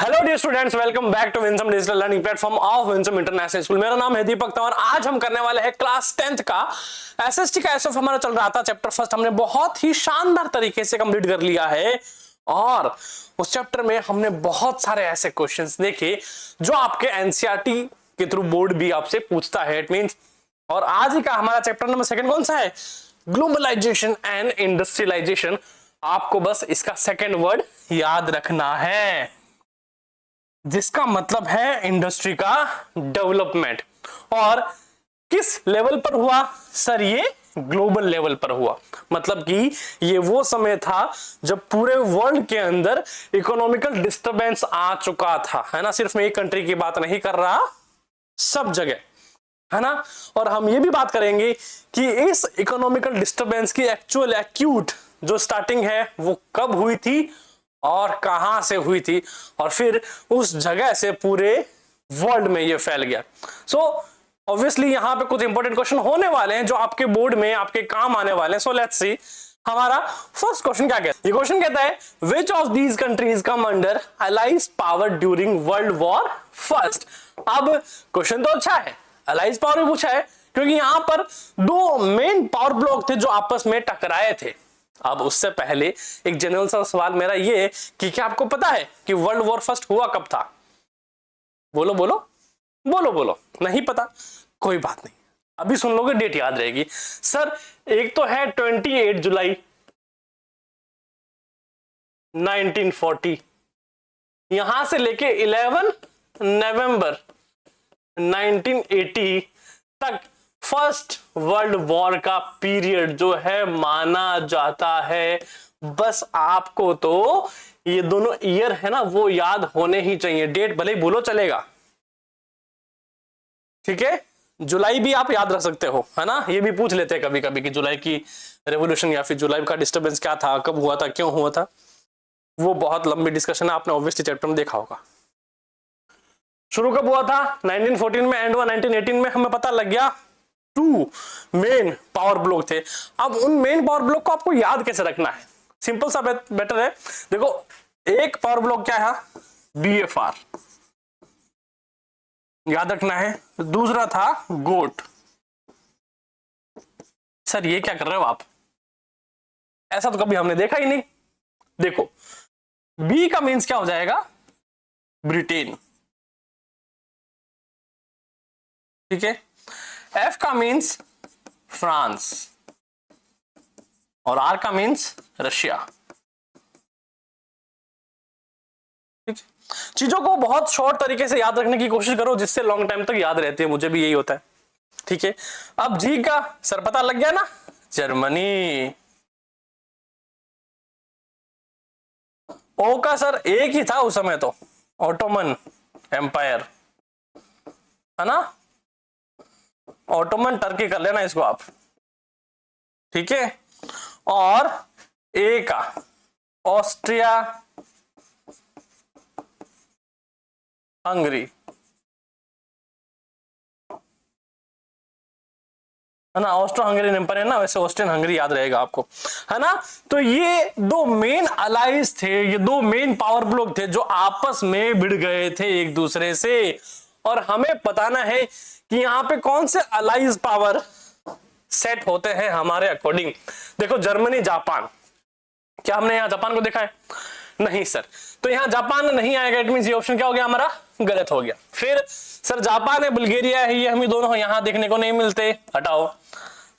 Hello dear students, welcome back to Winsome digital learning platform of Winsome international school. मेरा नाम है दीपक तंवर। आज हम करने वाले हैं क्लास 10th का एसएसटी का एसएफ हमारा चल रहा था। चैप्टर फर्स्ट हमने बहुत ही शानदार तरीके से कंप्लीट कर लिया है और उस चैप्टर में हमने बहुत सारे ऐसे क्वेश्चंस देखे जो आपके एनसीईआरटी के थ्रू बोर्ड भी आपसे पूछता है। इट मींस और आज ही का हमारा चैप्टर नंबर 2 कौन सा है? Globalisation and industrialisation. आपको बस इसका सेकंड वर्ड याद रखना है, जिसका मतलब है इंडस्ट्री का डेवलपमेंट। और किस लेवल पर हुआ सर? ये ग्लोबल लेवल पर हुआ। मतलब कि ये वो समय था जब पूरे वर्ल्ड के अंदर इकोनॉमिकल डिस्टरबेंस आ चुका था, है ना। सिर्फ मैं एक कंट्री की बात नहीं कर रहा, सब जगह, है ना। और हम ये भी बात करेंगे कि इस इकोनॉमिकल डिस्टरबेंस की एक्चुअल एक्यूट जो स्टार्टिंग है वो कब हुई थी और कहां से हुई थी, और फिर उस जगह से पूरे वर्ल्ड में ये फैल गया। सो ऑब्वियसली यहां पे कुछ इंपॉर्टेंट क्वेश्चन होने वाले हैं जो आपके बोर्ड में आपके काम आने वाले हैं। सो लेट्स सी हमारा फर्स्ट क्वेश्चन क्या कहता है। ये क्वेश्चन कहता है which of these countries come under allies power during world war first. अब क्वेश्चन तो अच्छा है, अलाइज पावर भी पूछा है क्योंकि यहां पर दो मेन पावर ब्लॉक थे जो आपस में टकराए थे। अब उससे पहले एक जनरल सा सवाल मेरा ये कि क्या आपको पता है कि वर्ल्ड वॉर फर्स्ट हुआ कब था? बोलो बोलो बोलो बोलो। नहीं पता, कोई बात नहीं, अभी सुन लोगे, डेट याद रहेगी। सर एक तो है 28 जुलाई 1940, यहां से लेके 11 नवंबर 1980 तक फर्स्ट वर्ल्ड वॉर का पीरियड जो है माना जाता है। बस आपको तो ये दोनों ईयर है ना वो याद होने ही चाहिए। डेट भले ही भूलो चलेगा, ठीक है। जुलाई भी आप याद रख सकते हो, है ना। ये भी पूछ लेते हैं कभी कभी कि जुलाई की रेवोल्यूशन या फिर जुलाई का डिस्टर्बेंस क्या था, कब हुआ था, क्यों हुआ था। वो बहुत लंबी डिस्कशन है, आपने ऑब्वियसली चैप्टर में देखा होगा। शुरू कब हुआ था? 1914 में, एंड हुआ 1918 में। हमें पता लग गया टू मेन पावर ब्लॉक थे। अब उन मेन पावर ब्लॉक को आपको याद कैसे रखना है? सिंपल सा बेटर है। देखो एक पावर ब्लॉक क्या है? बीएफआर याद रखना है। दूसरा था गोट। सर ये क्या कर रहे हो आप? ऐसा तो कभी हमने देखा ही नहीं। देखो बी का मीन्स क्या हो जाएगा? ब्रिटेन, ठीक है। एफ का मीन्स फ्रांस और आर का मीन्स रशिया, ठीक है। चीजों को बहुत शॉर्ट तरीके से याद रखने की कोशिश करो जिससे लॉन्ग टाइम तक याद रहती है। मुझे भी यही होता है, ठीक है। अब जी का सर पता लग गया ना, जर्मनी। ओ का सर एक ही था उस समय तो, ऑटोमन एम्पायर, है ना। ऑटोमन टर्की कर लेना इसको आप, ठीक है। और ए का ऑस्ट्रिया हंगरी, है ना। ऑस्ट्रो हंगेरियन एम्पायर है ना, वैसे ऑस्ट्रियन हंगरी याद रहेगा आपको, है ना। तो ये दो मेन अलाइज थे, ये दो मेन पावर ब्लॉक थे जो आपस में भिड़ गए थे एक दूसरे से। और हमें बताना है कि यहां पे कौन से अलाइज पावर सेट होते हैं हमारे अकॉर्डिंग। देखो जर्मनी जापान, क्या हमने यहां जापान को देखा है? नहीं सर, तो यहां जापान नहीं आएगा। इट मींस ये ऑप्शन क्या हो गया हमारा? गलत हो गया। फिर सर जापान है, बुल्गारिया है, ये हमें दोनों यहां देखने को नहीं मिलते, हटाओ।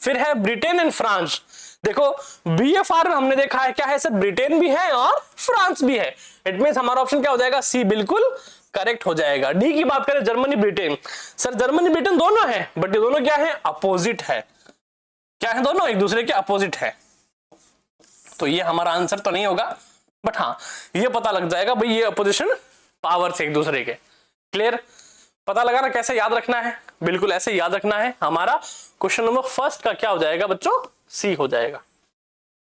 फिर है ब्रिटेन एंड फ्रांस। देखो बीएफआर में हमने देखा है क्या है सर? ब्रिटेन भी है और फ्रांस भी है। इट मींस हमारा ऑप्शन क्या हो जाएगा? सी बिल्कुल करेक्ट हो जाएगा। डी की बात करें Germany Britain, sir Germany Britain दोनों है, बट ये दोनों क्या है? अपोजिट है। क्या है? दोनों एक दूसरे के अपोजिट है। तो ये हमारा आंसर तो नहीं होगा, बट हाँ ये पता लग जाएगा भाई ये अपोजिशन पावर से एक दूसरे के। क्लियर? पता लगा ना कैसे याद रखना है? बिल्कुल ऐसे याद रखना है। हमारा क्वेश्चन नंबर फर्स्ट का क्या हो जाएगा बच्चों? सी हो जाएगा।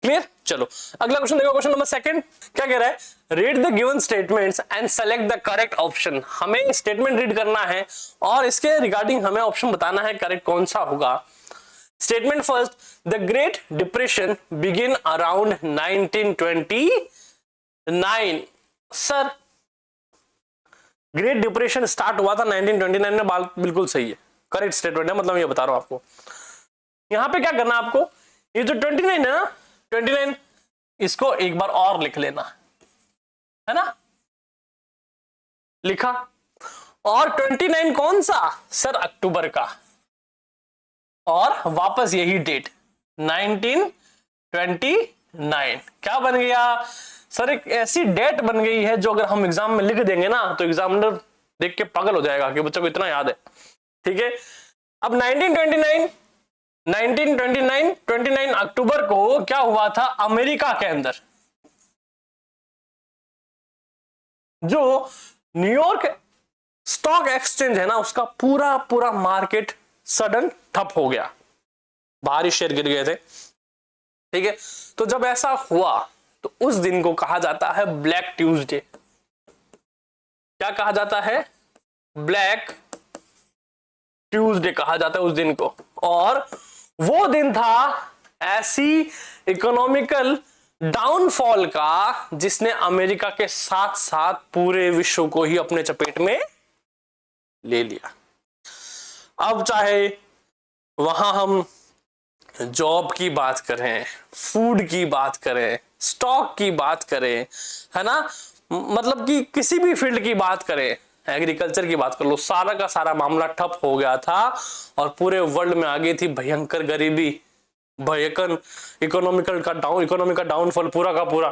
क्लियर? चलो अगला क्वेश्चन देखो। क्वेश्चन नंबर 2 क्या कह रहा है? Read the given statements and select the correct option. हमें स्टेटमेंट रीड करना है और इसके रिगार्डिंग हमें ऑप्शन बताना है करेक्ट कौन सा होगा। Statement first, the great depression begin around 1929। Sir great depression start हुआ था 1929 में, बिल्कुल सही है, करेक्ट स्टेटमेंट है, मतलब ये बता रहा हूं आपको। यहां पे क्या करना है आपको, ये जो 29 है ना, 29 इसको एक बार और लिख लेना है ना, लिखा। और 29 कौन सा सर, अक्टूबर का, और वापस यही डेट 1929 क्या बन गया सर, एक ऐसी डेट बन गई है जो अगर हम एग्जाम में लिख देंगे ना तो एग्जामिनर देख के पागल हो जाएगा कि बच्चों को इतना याद है। ठीक है, अब 29 अक्टूबर को क्या हुआ था अमेरिका के अंदर, जो न्यूयॉर्क स्टॉक एक्सचेंज है ना, उसका पूरा पूरा मार्केट सडन ठप हो गया, बाहरी शेयर गिर गए थे। ठीक है, तो जब ऐसा हुआ तो उस दिन को कहा जाता है ब्लैक ट्यूसडे। क्या कहा जाता है, ब्लैक ट्यूसडे कहा जाता है उस दिन को। और वो दिन था ऐसी इकोनॉमिकल डाउनफॉल का जिसने अमेरिका के साथ साथ पूरे विश्व को ही अपने चपेट में ले लिया। अब चाहे वहां हम जॉब की बात करें, फूड की बात करें, स्टॉक की बात करें, है ना, मतलब कि किसी भी फील्ड की बात करें, एग्रीकल्चर की बात कर लो, सारा का सारा मामला ठप हो गया था और पूरे वर्ल्ड में आ गई थी भयंकर गरीबी, भयंकर इकोनॉमी का डाउनफॉल पूरा का पूरा,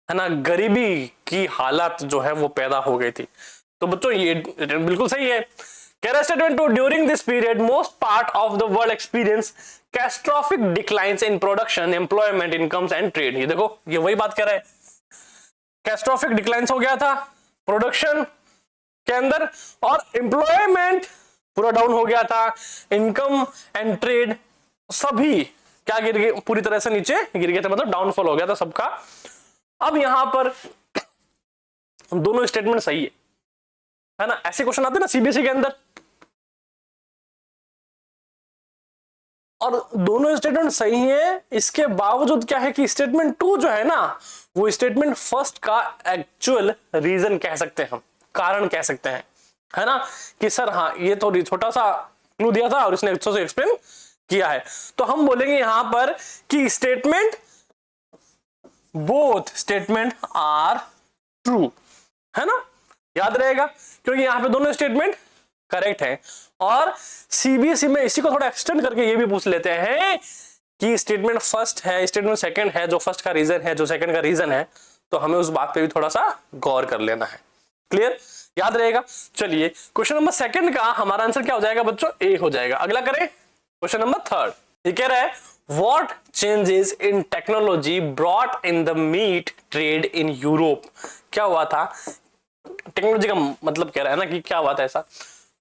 है ना, गरीबी की हालत जो है वो पैदा हो गई थी। तो बच्चों ये बिल्कुल सही है। Statement 2, during this period most part of the world experienced catastrophic declines in production, employment, incomes and trade। ये देखो ये वही बात कह रहा है, कैस्ट्रॉफिक डिक्लाइंस हो गया था प्रोडक्शन के अंदर और एम्प्लॉयमेंट पूरा डाउन हो गया था, इनकम एंड ट्रेड सभी क्या गिर गए, पूरी तरह से नीचे गिर गए थे, मतलब डाउनफॉल हो गया था सबका। अब यहां पर दोनों स्टेटमेंट सही है ना, ऐसे क्वेश्चन आते हैं ना सीबीएसई के अंदर, और दोनों स्टेटमेंट सही है। इसके बावजूद क्या है कि स्टेटमेंट 2 जो है ना वो स्टेटमेंट फर्स्ट का एक्चुअल रीजन कह सकते हैं हम, कारण कह सकते हैं, है ना, कि सर हाँ ये थोड़ी छोटा सा क्लू दिया था और इसने अच्छे से एक्सप्लेन किया है। तो हम बोलेंगे यहां पर कि statement both statement are true, है ना, याद रहेगा क्योंकि यहां पे दोनों स्टेटमेंट करेक्ट है। और सीबीएसई में इसी को थोड़ा एक्सटेंड करके ये भी पूछ लेते हैं कि स्टेटमेंट फर्स्ट है, स्टेटमेंट सेकंड है, जो फर्स्ट का रीजन है, जो सेकंड का रीजन है, तो हमें उस बात पे भी थोड़ा सा गौर कर लेना है। क्लियर, याद रहेगा। चलिए क्वेश्चन नंबर सेकंड का हमारा आंसर क्या हो जाएगा बच्चों, ए हो जाएगा। अगला करें क्वेश्चन नंबर थर्ड, ये कह रहा है what changes in technology brought in the meat trade in Europe. क्या हुआ था, टेक्नोलॉजी का मतलब कह रहा है ना कि क्या हुआ था ऐसा।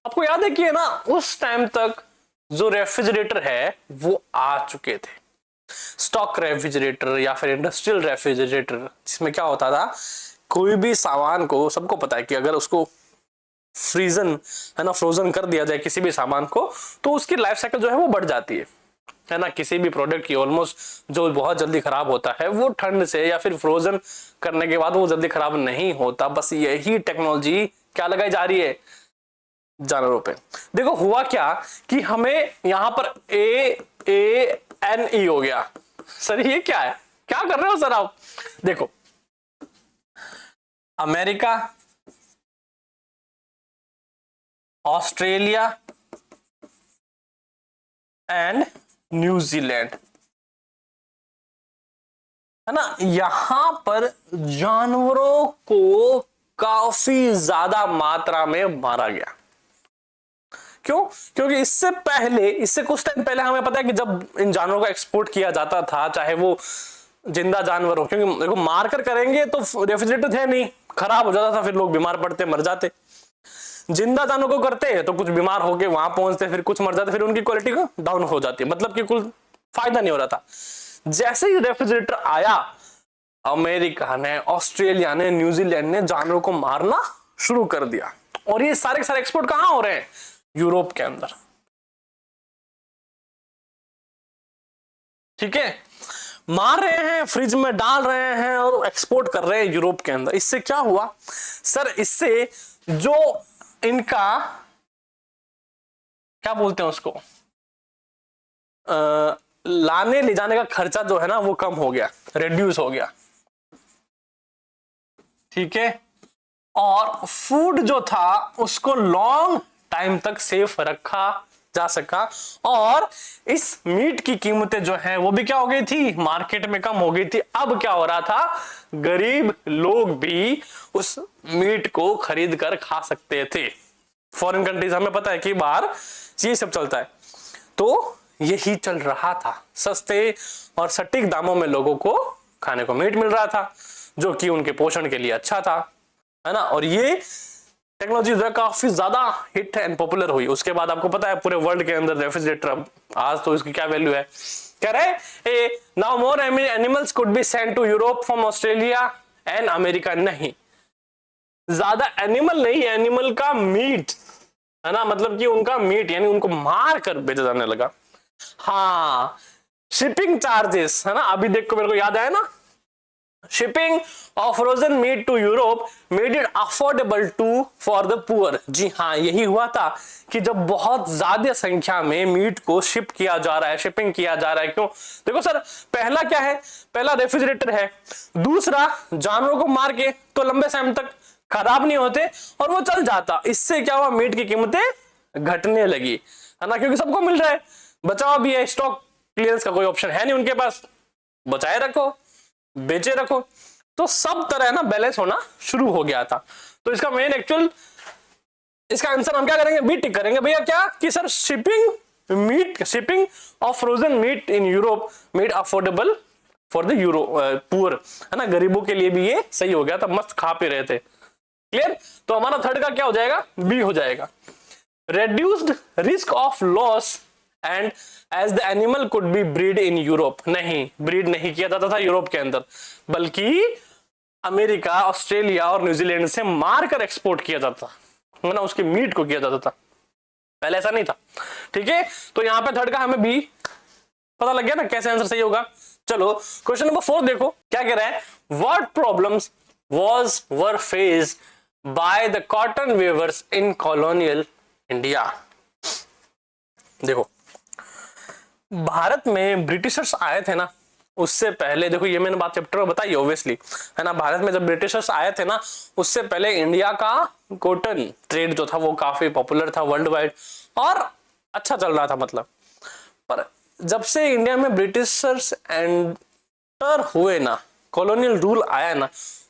आपको याद है कि है ना उस टाइम तक जो रेफ्रिजरेटर है वो आ चुके थे, स्टॉक रेफ्रिजरेटर या फिर इंडस्ट्रियल रेफ्रिजरेटर, जिसमें क्या होता था कोई भी सामान को, सबको पता है कि अगर उसको फ्रीजन है ना फ्रोजन कर दिया जाए किसी भी सामान को तो उसकी लाइफ साइकिल जो है वो बढ़ जाती है ना, किसी भी प्रोडक्ट की ऑलमोस्ट जो बहुत जल्दी खराब होता है वो ठंड से या फिर फ्रोजन करने के बाद वो जल्दी खराब नहीं होता। बस यही टेक्नोलॉजी क्या लगाई जा रही है जानवरों पे। देखो हुआ क्या कि हमें यहां पर AANE हो गया। सर ये क्या है, क्या कर रहे हो सर आप, देखो अमेरिका, ऑस्ट्रेलिया एंड न्यूजीलैंड, है ना, यहां पर जानवरों को काफी ज्यादा मात्रा में मारा गया। क्यों, क्योंकि इससे कुछ टाइम पहले हमें पता है कि जब इन जानवरों को एक्सपोर्ट किया जाता था, चाहे वो जिंदा जानवर हो, क्योंकि देखो मारकर करेंगे तो रेफ्रिजरेटर थे नहीं, खराब हो जाता था, फिर लोग बीमार पड़ते, मर जाते। जिंदा जानवरों को करते तो कुछ बीमार होके वहां पहुंचते, फिर कुछ मर जाते, फिर उनकी क्वालिटी को डाउन हो जाती है, मतलब कि कुल फायदा नहीं हो रहा था। जैसे ही रेफ्रिजरेटर आया, अमेरिका ने, ऑस्ट्रेलिया ने, न्यूजीलैंड ने जानवरों को मारना शुरू कर दिया, और ये सारे के सारे एक्सपोर्ट कहां हो रहे हैं, यूरोप के अंदर। ठीक है, मार रहे हैं, फ्रिज में डाल रहे हैं और एक्सपोर्ट कर रहे हैं यूरोप के अंदर। इससे क्या हुआ सर, इससे जो इनका क्या बोलते हैं उसको, लाने ले जाने का खर्चा जो है ना वो कम हो गया, रिड्यूस हो गया, ठीक है। और फूड जो था उसको लॉन्ग टाइम तक सेफ रखा जा सका, और इस मीट की कीमतें जो है वो भी क्या हो गई थी, मार्केट में कम हो गई थी। अब क्या हो रहा था, गरीब लोग भी उस मीट को खरीद कर खा सकते थे। फॉरेन कंट्रीज हमें पता है कि बाहर ये सब चलता है, तो यही चल रहा था, सस्ते और सटीक दामों में लोगों को खाने को मीट मिल रहा था, जो कि उनके पोषण के लिए अच्छा था, है ना। और ये टेक्नोलॉजी जो है काफी ज्यादा हिट एंड पॉपुलर हुई। उसके बाद आपको पता है पूरे वर्ल्ड के अंदर रेफ्रिजरेटर, आज तो इसकी क्या वैल्यू है, कह रहे now more animals could be sent to Europe from Australia and America. नहीं, ज्यादा एनिमल नहीं, एनिमल का मीट, है ना, मतलब कि उनका मीट यानी उनको मार कर बेचा जाने लगा। हाँ, शिपिंग चार्जेस, है ना, अभी देखो मेरे को याद आया ना, shipping of frozen meat to Europe made it affordable to for the poor. जी हाँ, यही हुआ था कि जब बहुत ज्यादा संख्या में मीट को शिप किया जा रहा है, शिपिंग किया जा रहा है, क्यों, देखो सर, पहला क्या है, पहला रेफ्रिजरेटर है, दूसरा जानवरों को मार के तो लंबे समय तक खराब नहीं होते और वो चल जाता। इससे क्या हुआ, मीट की कीमतें घटने लगी, है ना, क्योंकि सबको मिल रहा है, बचाव भी है, स्टॉक क्लियरेंस का कोई ऑप्शन है नहीं उनके पास, बचाए रखो, बेचे रखो, तो सब तरह ना बैलेंस होना शुरू हो गया था। तो इसका मेन एक्चुअल, इसका आंसर हम क्या करेंगे, बी टिक करेंगे भैया, क्या कि sir shipping of frozen meat in Europe made affordable for the poor, है ना, गरीबों के लिए भी ये सही हो गया था, मस्त खा पी रहे थे। क्लियर, तो हमारा थर्ड का क्या हो जाएगा, बी हो जाएगा। Reduced risk of loss and as the animal could be breed in Europe. नहीं, ब्रीड नहीं किया जाता था यूरोप के अंदर, बल्कि अमेरिका, ऑस्ट्रेलिया और न्यूजीलैंड से मारकर एक्सपोर्ट किया जाता, है ना, उसके मीट को किया जाता था, पहले ऐसा नहीं था, ठीक है। तो यहां पे थर्ड का हमें बी पता लग गया ना कैसे आंसर सही होगा। चलो क्वेश्चन नंबर 4 देखो क्या कह रहा है, what problems were faced by the cotton viewers in colonial India. देखो, भारत में ब्रिटिशर्स आए थे ना, उससे पहले, देखो ये मैंने बात चैप्टर में बताई ऑब्वियसली, है ना, भारत में जब ब्रिटिशर्स आए थे ना, उससे पहले इंडिया का कॉटन ट्रेड जो था वो काफी पॉपुलर था वर्ल्ड वाइड और अच्छा चल रहा था, मतलब। पर जब से इंडिया में ब्रिटिशर्स एंटर हुए ना, कॉलोनियल रूल आया ना,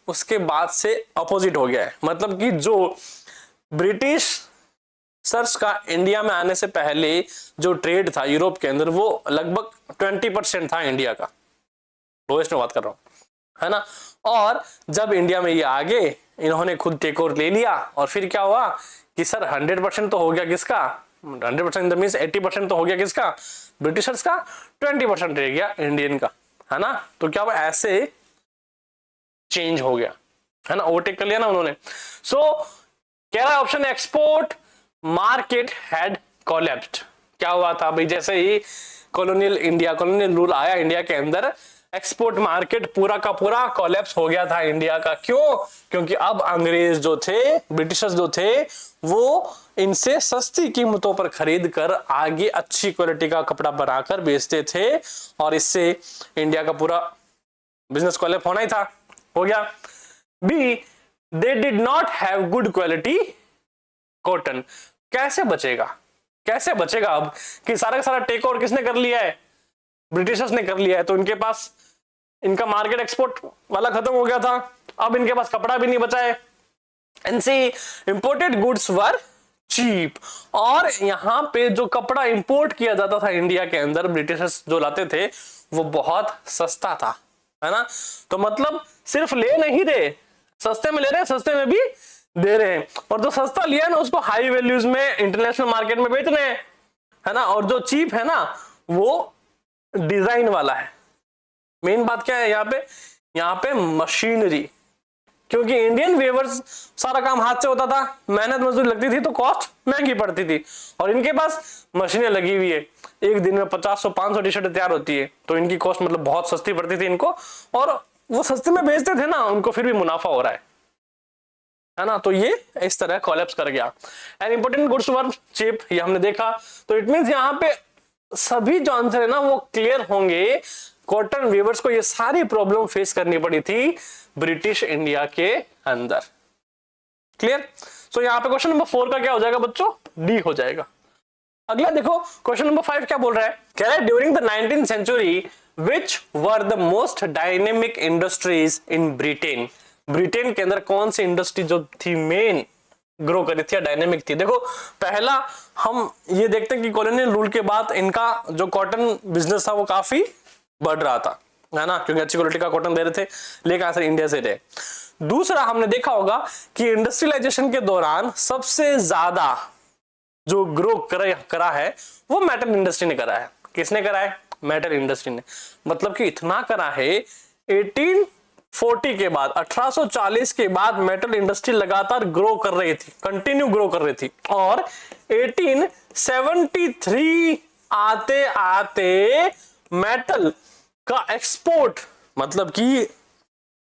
उसके बाद से अपोजिट हो गया है। मतलब कि जो ब्रिटिश सर्स का इंडिया में आने से पहले जो ट्रेड था यूरोप के अंदर, वो लगभग 20% था इंडिया का, लोएस्ट में बात कर रहा हूं, है ना। और जब इंडिया में ये आ गए, इन्होंने खुद टेक ओवर ले लिया, और फिर क्या हुआ कि सर 100% तो हो गया किसका, 100% मींस 80% तो हो गया किसका, ब्रिटिशर्स का, 20% रह गया इंडियन का, है ना। तो क्या हुआ, ऐसे चेंज हो गया, है ना, ओवरटेक कर लिया ना उन्होंने। सो कह रहा है option export market had collapsed. क्या हुआ था भाई, जैसे ही कॉलोनियल रूल आया इंडिया के अंदर, एक्सपोर्ट मार्केट पूरा का पूरा कोलैप्स हो गया था इंडिया का। क्यों, क्योंकि अब अंग्रेज जो थे, ब्रिटिशर्स जो थे, वो इनसे सस्ती कीमतों पर खरीद कर आगे अच्छी क्वालिटी का कपड़ा बनाकर बेचते थे, और इससे इंडिया का पूरा बिजनेस कोलैप्स होना ही था, हो गया। B, they did not have good quality cotton. कैसे बचेगा, कैसे बचेगा अब कि सारा का सारा टेक ओवर किसने कर लिया है, ब्रिटिशर्स ने कर लिया है, तो इनके पास इनका मार्केट एक्सपोर्ट वाला खत्म हो गया था, अब इनके पास कपड़ा भी नहीं बचा है। And C imported goods were cheap, और यहां पे जो कपड़ा इंपोर्ट किया जाता था इंडिया के अंदर, ब्रिटिशर्स जो लाते थे वो बहुत सस्ता था, है ना। तो मतलब सिर्फ ले नहीं रहे, सस्ते में ले रहे हैं, सस्ते में भी दे रहे हैं, और जो सस्ता लिया ना उसको हाई वैल्यूज में इंटरनेशनल मार्केट में बेच रहे हैं, है ना। और जो चीप है ना वो डिजाइन वाला है। मेन बात क्या है यहाँ पे मशीनरी, क्योंकि इंडियन वेवर्स सारा काम हाथ से होता था, मेहनत मजदूरी लगती थी तो कॉस्ट महंगी पड़ती थी, और इनके पास मशीनें लगी हुई है, एक दिन में 50-500 टी शर्ट तैयार होती है, तो इनकी कॉस्ट मतलब बहुत सस्ती पड़ती थी इनको, और वो सस्ते में बेचते थे ना, उनको फिर भी मुनाफा हो रहा है। है ना। तो ये इस तरह कोलैप्स कर गया। And important goods were cheap, ये हमने देखा। तो इट मींस यहाँ पे सभी जो आंसर है ना वो क्लियर होंगे। कॉटन वीवर्स को ये सारी प्रॉब्लम फेस करनी पड़ी थी ब्रिटिश इंडिया के अंदर। क्लियर। सो यहाँ पे क्वेश्चन नंबर 4 का क्या हो जाएगा बच्चों, डी हो जाएगा। अगला देखो क्वेश्चन नंबर 5 क्या बोल रहा है, कह रहा है during the 19th century which were the most dynamic industries in Britain. Britain के अंदर कौन सी इंडस्ट्री जो थी मेन ग्रो करी थी या डायनेमिक थी। देखो पहला हम ये देखते हैं कि कॉलोनियल रूल के बाद इनका जो कॉटन बिजनेस था वो काफी बढ़ रहा था, है ना, क्योंकि अच्छी क्वालिटी का कॉटन दे रहे थे, लेकिन आखिर इंडिया से रहे। दूसरा हमने देखा होगा कि इंडस्ट्रियलाइजेशन के दौरान सबसे ज्यादा जो ग्रो करा है वो मेटल इंडस्ट्री ने करा है। किसने करा है, मेटल इंडस्ट्री ने। मतलब कि इतना करा है 1840 के बाद, 1840 के बाद मेटल इंडस्ट्री लगातार ग्रो कर रही थी, कंटिन्यू ग्रो कर रही थी। और 1873 आते आते मेटल का एक्सपोर्ट, मतलब कि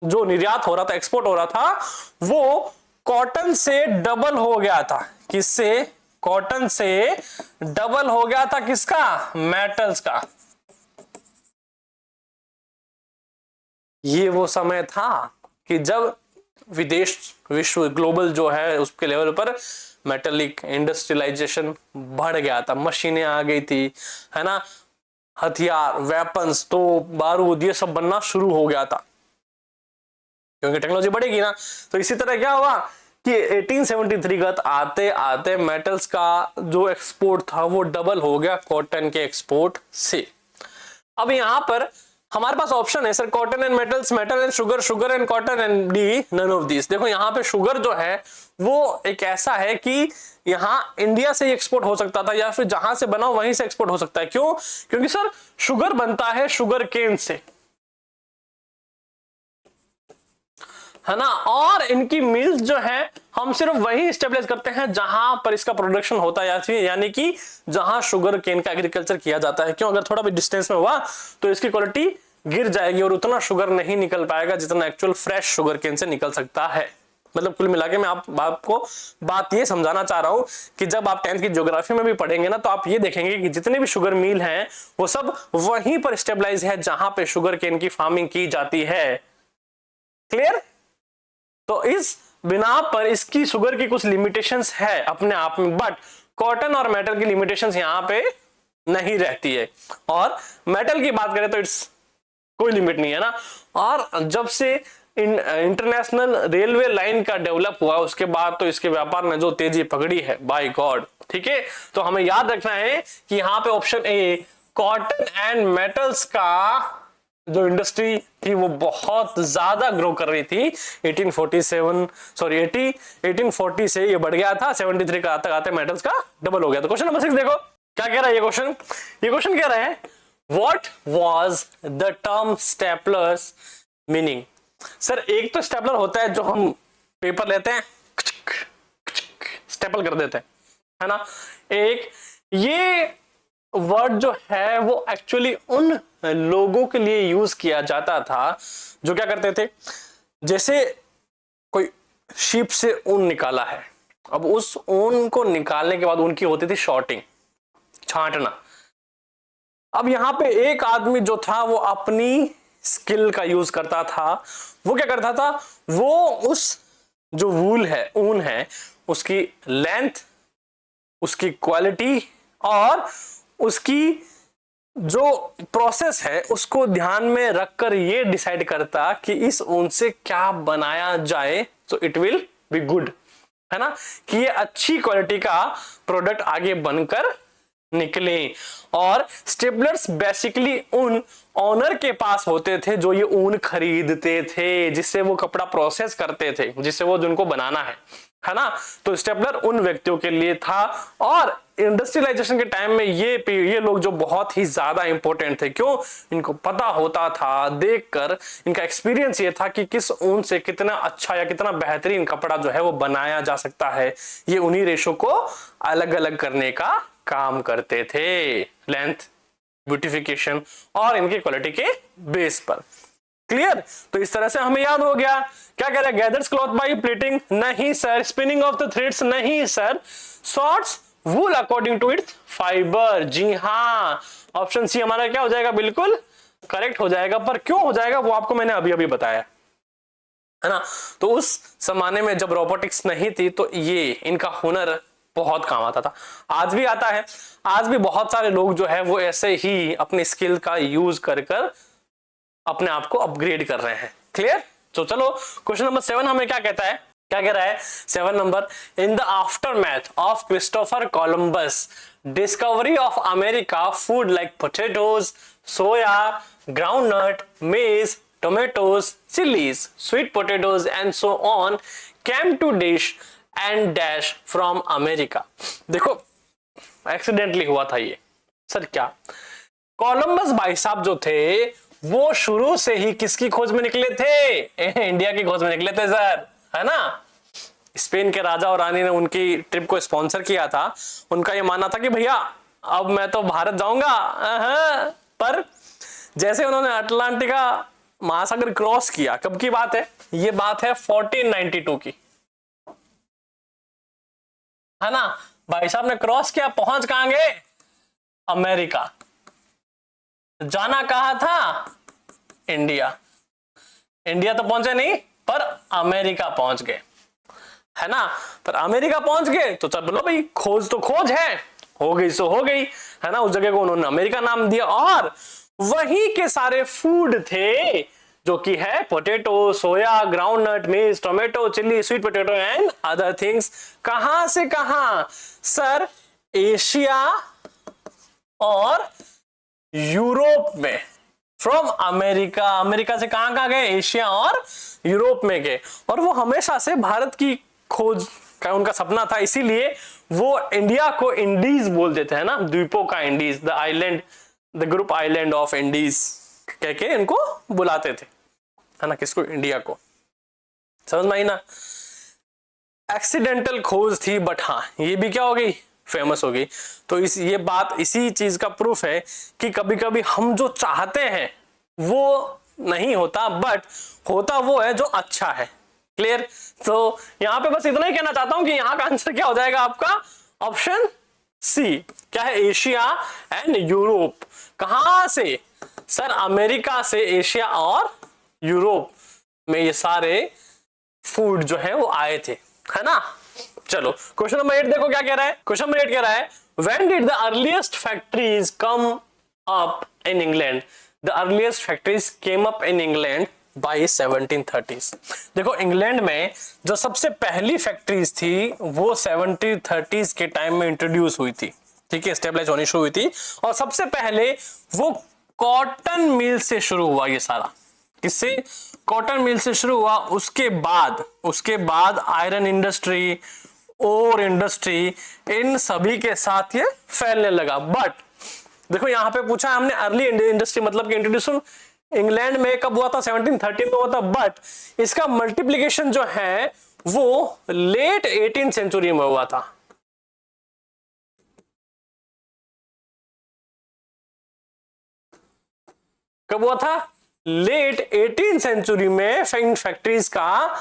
जो निर्यात हो रहा था, एक्सपोर्ट हो रहा था, वो कॉटन से डबल हो गया था। किससे, कॉटन से डबल हो गया था, किसका, मेटल्स का। ये वो समय था कि जब विदेश, विश्व, ग्लोबल जो है उसके लेवल पर मेटलिक इंडस्ट्रियलाइजेशन बढ़ गया था, मशीनें आ गई थी, है ना, हथियार, वेपन्स, तो बारूद, ये सब बनना शुरू हो गया था, क्योंकि टेक्नोलॉजी बढ़ेगी ना। तो इसी तरह क्या हुआ कि 1873 का आते आते मेटल्स का जो एक्सपोर्ट था वो डबल हो गया कॉटन के एक्सपोर्ट से। अब यहां पर हमारे पास ऑप्शन है sir, cotton and metals, metal and sugar, sugar and cotton and D none of this. देखो यहाँ पे शुगर जो है वो एक ऐसा है कि यहाँ इंडिया से एक्सपोर्ट हो सकता था या फिर जहां से बना वहीं से एक्सपोर्ट हो सकता है। क्यों, क्योंकि सर शुगर बनता है शुगर केन से, है ना, और इनकी मिल्स जो है हम सिर्फ वहीं स्टेबलाइज करते हैं जहां पर इसका प्रोडक्शन होता है, यानी कि जहां शुगर केन का एग्रीकल्चर किया जाता है। क्यों, अगर थोड़ा भी डिस्टेंस में हुआ तो इसकी क्वालिटी गिर जाएगी और उतना शुगर नहीं निकल पाएगा जितना एक्चुअल फ्रेश शुगर केन से निकल सकता है। मतलब कुल मिला के मैं आपको बात ये समझाना चाह रहा हूं कि जब आप 10th की ज्योग्राफी में भी पढ़ेंगे ना, तो आप ये देखेंगे कि जितने भी शुगर मिल हैं वो सब वहीं पर स्टेबलाइज है जहां पे शुगर केन की फार्मिंग की जाती है। क्लियर। तो इस बिना पर इसकी शुगर की कुछ लिमिटेशंस है अपने आप में, बट कॉटन और मेटल की लिमिटेशंस यहां पे नहीं रहती है। और मेटल की बात करें तो इट्स कोई लिमिट नहीं है ना। और जब से इंटरनेशनल रेलवे लाइन का डेवलप हुआ उसके बाद तो इसके व्यापार में जो तेजी पकड़ी है, बाय गॉड। ठीक है, तो हमें याद रखना है कि यहाँ पे option A cotton and metals का जो इंडस्ट्री थी वो बहुत ज्यादा ग्रो कर रही थी। 1840 से ये बढ़ गया था, 73 का आते मेटल्स का डबल हो गया। तो क्वेश्चन नंबर 6 देखो क्या कह रहा है ये क्वेश्चन कह रहा है what was the term staplers meaning. Sir एक तो स्टेपलर होता है जो हम पेपर लेते हैं स्टेपल कर देते हैं, है ना। एक ये वर्ड जो है वो एक्चुअली उन लोगों के लिए यूज किया जाता था जो क्या करते थे, जैसे कोई शीप से ऊन निकाला है, अब उस ऊन को निकालने के बाद उनकी होती थी शॉर्टिंग, छांटना। अब यहां पे एक आदमी जो था वो अपनी स्किल का यूज करता था। वो क्या करता था, वो उस जो वूल है, ऊन है, उसकी लेंथ, उसकी क्वालिटी और उसकी जो प्रोसेस है उसको ध्यान में रखकर ये डिसाइड करता कि इस ऊन से क्या बनाया जाए तो इट विल बी गुड, है ना, कि ये अच्छी क्वालिटी का प्रोडक्ट आगे बनकर निकले। और स्टेपलर्स बेसिकली उन ऑनर के पास होते थे जो ये ऊन खरीदते थे, जिससे वो कपड़ा प्रोसेस करते थे, जिससे वो जिनको बनाना है ना। तो स्टेपलर उन व्यक्तियों के लिए था। और इंडस्ट्रियलाइजेशन के टाइम में ये लोग जो बहुत ही ज्यादा इंपॉर्टेंट थे। क्यों, इनको पता होता था, देखकर इनका एक्सपीरियंस ये था कि किस ऊन से कितना अच्छा या कितना बेहतरीन कपड़ा जो है वो बनाया जा सकता है। ये उन्हीं रेशो को अलग अलग करने का काम करते थे, लेंथ, ब्यूटिफिकेशन और इनकी क्वालिटी के बेस पर। क्लियर? तो इस तरह से हमें याद हो गया। क्या कह रहा है? गैदर्स क्लॉथ बाय प्लीटिंग, नहीं sir. Spinning of the threads, नहीं sir. Sorts wool according to its fibre, जी हाँ, ऑप्शन सी हमारा क्या हो जाएगा? बिल्कुल करेक्ट हो जाएगा। पर क्यों हो जाएगा वो आपको मैंने अभी अभी बताया, है ना। तो उस जमाने में जब रोबोटिक्स नहीं थी तो ये इनका हुनर बहुत काम आता था, आज भी आता है। आज भी बहुत सारे लोग जो है वो ऐसे ही अपनी स्किल का यूज कर कर अपने आप को अपग्रेड कर रहे हैं। क्लियर? तो चलो क्वेश्चन नंबर 7 हमें क्या कहता है? क्या कह रहा है 7 number? In the aftermath of Christopher Columbus discovery of America, food like potatoes, soya, groundnut, मेज, tomatoes, chilies, sweet potatoes and so on came to dish and dash from America। देखो एक्सीडेंटली हुआ था ये। सर क्या? Columbus भाई साहब जो थे वो शुरू से ही किसकी खोज में निकले थे? इंडिया की खोज में निकले थे सर, है ना। स्पेन के राजा और रानी ने उनकी ट्रिप को स्पॉन्सर किया था। उनका ये मानना था कि भैया अब मैं तो भारत जाऊंगा, पर जैसे उन्होंने अटलांटिका महासागर क्रॉस किया, कब की बात है? ये बात है 1492 की, है ना। भाई साहब ने क्रॉस किया, पहुंच कहां गए? अमेरिका। जाना कहां था? इंडिया। इंडिया तो पहुंचे नहीं, पर अमेरिका पहुंच गए, है ना। पर अमेरिका पहुंच गए तो चलो भाई, खोज तो खोज है, हो गई सो हो गई, है ना। उस जगह को उन्होंने अमेरिका नाम दिया और वही के सारे फूड थे जो कि है पोटैटो, सोया, ग्राउंडनट, मेज, tomato, chilli, sweet potato and other things. कहां से कहां? सर एशिया और यूरोप में। फ्रॉम अमेरिका, अमेरिका से कहां कहां गए? एशिया और यूरोप में गए। और वो हमेशा से भारत की खोज का उनका सपना था, इसीलिए वो इंडिया को इंडीज बोल देते हैं ना, द्वीपों का Indies, the island, the group island of Indies कह के इनको बुलाते थे, है ना। किसको? इंडिया को। समझ में आई ना। एक्सीडेंटल खोज थी, बट हाँ ये भी क्या हो गई? फेमस हो गई। तो ये बात इसी चीज का प्रूफ है कि कभी कभी हम जो चाहते हैं वो नहीं होता, बट होता वो है जो अच्छा है। क्लियर? तो यहां पे बस इतना ही कहना चाहता हूं कि यहां का आंसर क्या हो जाएगा आपका? Option C. क्या है? Asia and Europe. कहां से? सर अमेरिका से एशिया और यूरोप में ये सारे फूड जो है वो आए थे, है ना। चलो क्वेश्चन नंबर 8 देखो क्या कह रहा है। क्वेश्चन नंबर 8 कह रहा है when did the earliest factories come up in England? The earliest factories came up in England by 1730s। देखो इंग्लैंड में जो सबसे पहली फैक्ट्रीज थी वो 1730s के टाइम में इंट्रोड्यूस हुई थी, ठीक है, स्टेबलाइज होनी शुरू हुई थी। और सबसे पहले वो कॉटन मिल से शुरू हुआ ये सारा। किससे? कॉटन मिल से शुरू हुआ। उसके बाद आयरन इंडस्ट्री, ओर इंडस्ट्री, इन सभी के साथ ये फैलने लगा। बट देखो यहां पे पूछा हमने अर्ली इंडस्ट्री मतलब कि इंट्रोड्यूस इंग्लैंड में कब हुआ था? 1713 में हुआ था। बट इसका मल्टीप्लिकेशन जो है वो लेट 18th सेंचुरी में हुआ था। कब हुआ था? लेट 18th सेंचुरी में फैक्ट्रीज का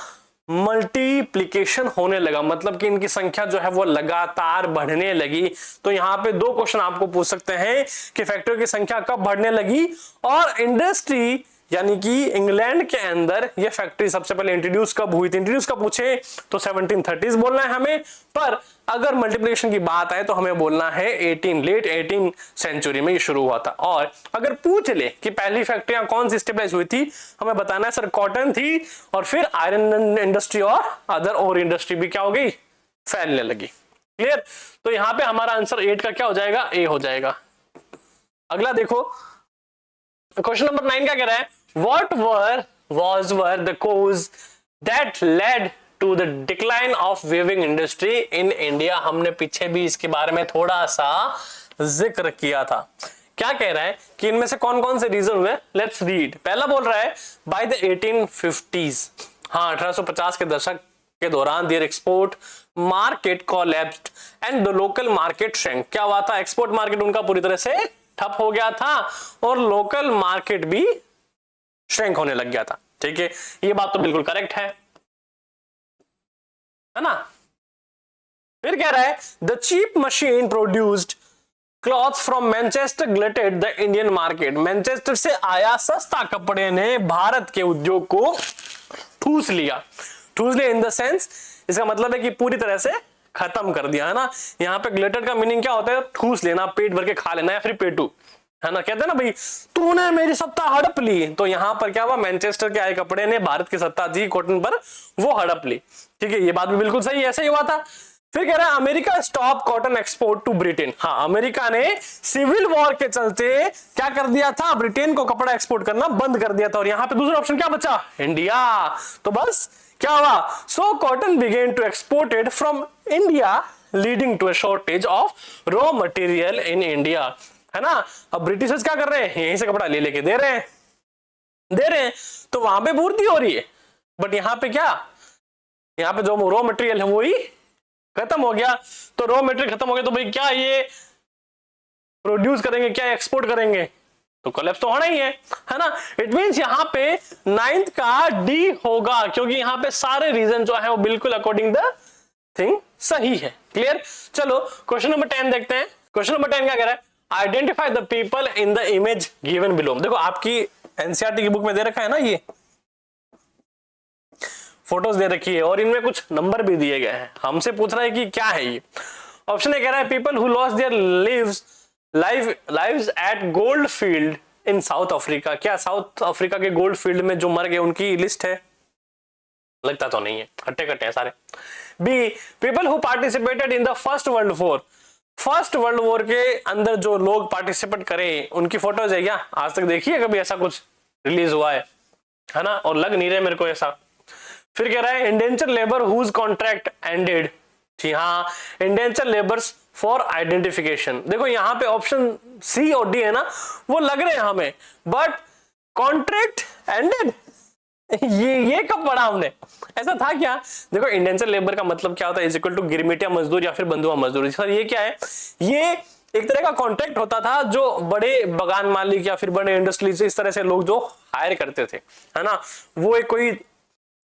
मल्टीप्लिकेशन होने लगा, मतलब कि इनकी संख्या जो है वो लगातार बढ़ने लगी। तो यहां पे दो क्वेश्चन आपको पूछ सकते हैं कि फैक्ट्रियों की संख्या कब बढ़ने लगी और इंडस्ट्री यानी कि इंग्लैंड के अंदर ये फैक्ट्री सबसे पहले इंट्रोड्यूस कब हुई थी। इंट्रोड्यूस कब पूछे तो 1730s बोलना है हमें, पर अगर मल्टीप्लिकेशन की बात आए तो हमें बोलना है लेट 18 सेंचुरी में ये शुरू हुआ था। और अगर पूछ ले कि पहली फैक्ट्रियां कौन सी स्टेबलाइज हुई थी, हमें बताना है सर कॉटन थी और फिर आयरन इंडस्ट्री और अदर और इंडस्ट्री भी क्या हो गई? फैलने लगी। क्लियर? तो यहां पे हमारा आंसर 8 का क्या हो जाएगा? ए हो जाएगा। अगला देखो क्वेश्चन नंबर 9 क्या कह रहा है? What were the cause that led to the decline of weaving industry in India? हमने पीछे भी इसके बारे में थोड़ा सा जिक्र किया था। क्या कह रहा है कि इनमें से कौन कौन से रीजन हुए? Let's read. पहला बोल रहा है बाय द 1850s, हाँ 1850 के दशक के दौरान their export market collapsed and the local market shrank. क्या हुआ था? एक्सपोर्ट मार्केट उनका पूरी तरह से ठप हो गया था और लोकल मार्केट भी श्रिंक होने लग गया था। ठीक है, ये बात तो बिल्कुल करेक्ट है ना। फिर कह रहा है the cheap machine produced cloth from Manchester glutted the Indian market. Manchester से आया सस्ता कपड़े ने भारत के उद्योग को ठूस लिया। ठूस लिया इन द सेंस, इसका मतलब है कि पूरी तरह से खत्म कर दिया, है ना। यहाँ पे ग्लिटेड का मीनिंग क्या होता है? ठूस लेना, पेट भर के खा लेना, या फिर पेटू, है ना। कहते हैं ना भाई तूने मेरी सत्ता हड़प ली, तो यहां पर क्या हुआ? मैनचेस्टर के आए कपड़े ने भारत की सत्ता थी कॉटन पर, वो हड़प ली। ठीक है, ये बात भी बिल्कुल सही, ऐसा ही हुआ था। फिर कह रहा है America stop cotton export to Britain. हाँ, अमेरिका ने सिविल वॉर के चलते क्या कर दिया था? ब्रिटेन को कपड़ा एक्सपोर्ट करना बंद कर दिया था। और यहां पे दूसरा ऑप्शन क्या बचा? इंडिया। तो बस क्या हुआ? So cotton began to exported from India leading to a shortage of raw material in India, है ना। अब ब्रिटिशर्स क्या कर रहे हैं? यहीं से कपड़ा ले लेके दे रहे हैं, तो वहां पे पूर्ति हो रही है। बट यहाँ पे क्या? यहाँ पे जो रॉ मटेरियल है वो ही खत्म हो गया। तो रॉ मटेरियल खत्म हो गया तो भाई क्या ये प्रोड्यूस करेंगे, क्या एक्सपोर्ट करेंगे? तो कोलैप्स तो होना ही है ना। इट मींस यहाँ पे 9th का डी होगा, क्योंकि यहाँ पे सारे रीजन जो है वो बिल्कुल अकॉर्डिंग द थिंग सही है। क्लियर? चलो क्वेश्चन नंबर 10 देखते हैं। क्वेश्चन नंबर 10 क्या कह रहा है? Identify the people in the image given below. देखो आपकी एनसीईआरटी की बुक में दे रखा है ना, ये फोटोज दे रखी है और इनमें कुछ नंबर भी दिए गए हैं। हमसे पूछ रहा है कि क्या है ये। ऑप्शन ए कह रहा है people who lost their lives at gold field in South Africa. क्या साउथ अफ्रीका के गोल्ड फील्ड में जो मर गए उनकी लिस्ट है? लगता तो नहीं है, हट्टे कट्टे हैं सारे। Be people who participated in the first world war. First world war के अंदर जो लोग पार्टिसिपेट करें उनकी फोटोज है क्या? आज तक देखिए कभी ऐसा कुछ रिलीज हुआ है ना, और लग नहीं रहे मेरे को ऐसा। फिर कह रहा है indenture labour whose contract ended. जी हाँ, इंडेंचर लेबर्स फॉर आइडेंटिफिकेशन। देखो यहाँ पे ऑप्शन सी और डी है ना, वो लग रहे हैं हमें, बट कॉन्ट्रैक्ट एंडेड ये कब पढ़ा हमने? ऐसा था क्या? देखो इंडेंचर लेबर का मतलब क्या होता है? इज इक्वल टू गिरमिटिया मजदूर या फिर बंधुआ मजदूर। सर ये क्या है? ये एक तरह का कॉन्ट्रैक्ट होता था जो बड़े बगान मालिक या फिर बड़े इंडस्ट्रीज इस तरह से लोग जो हायर करते थे, है ना। वो एक कोई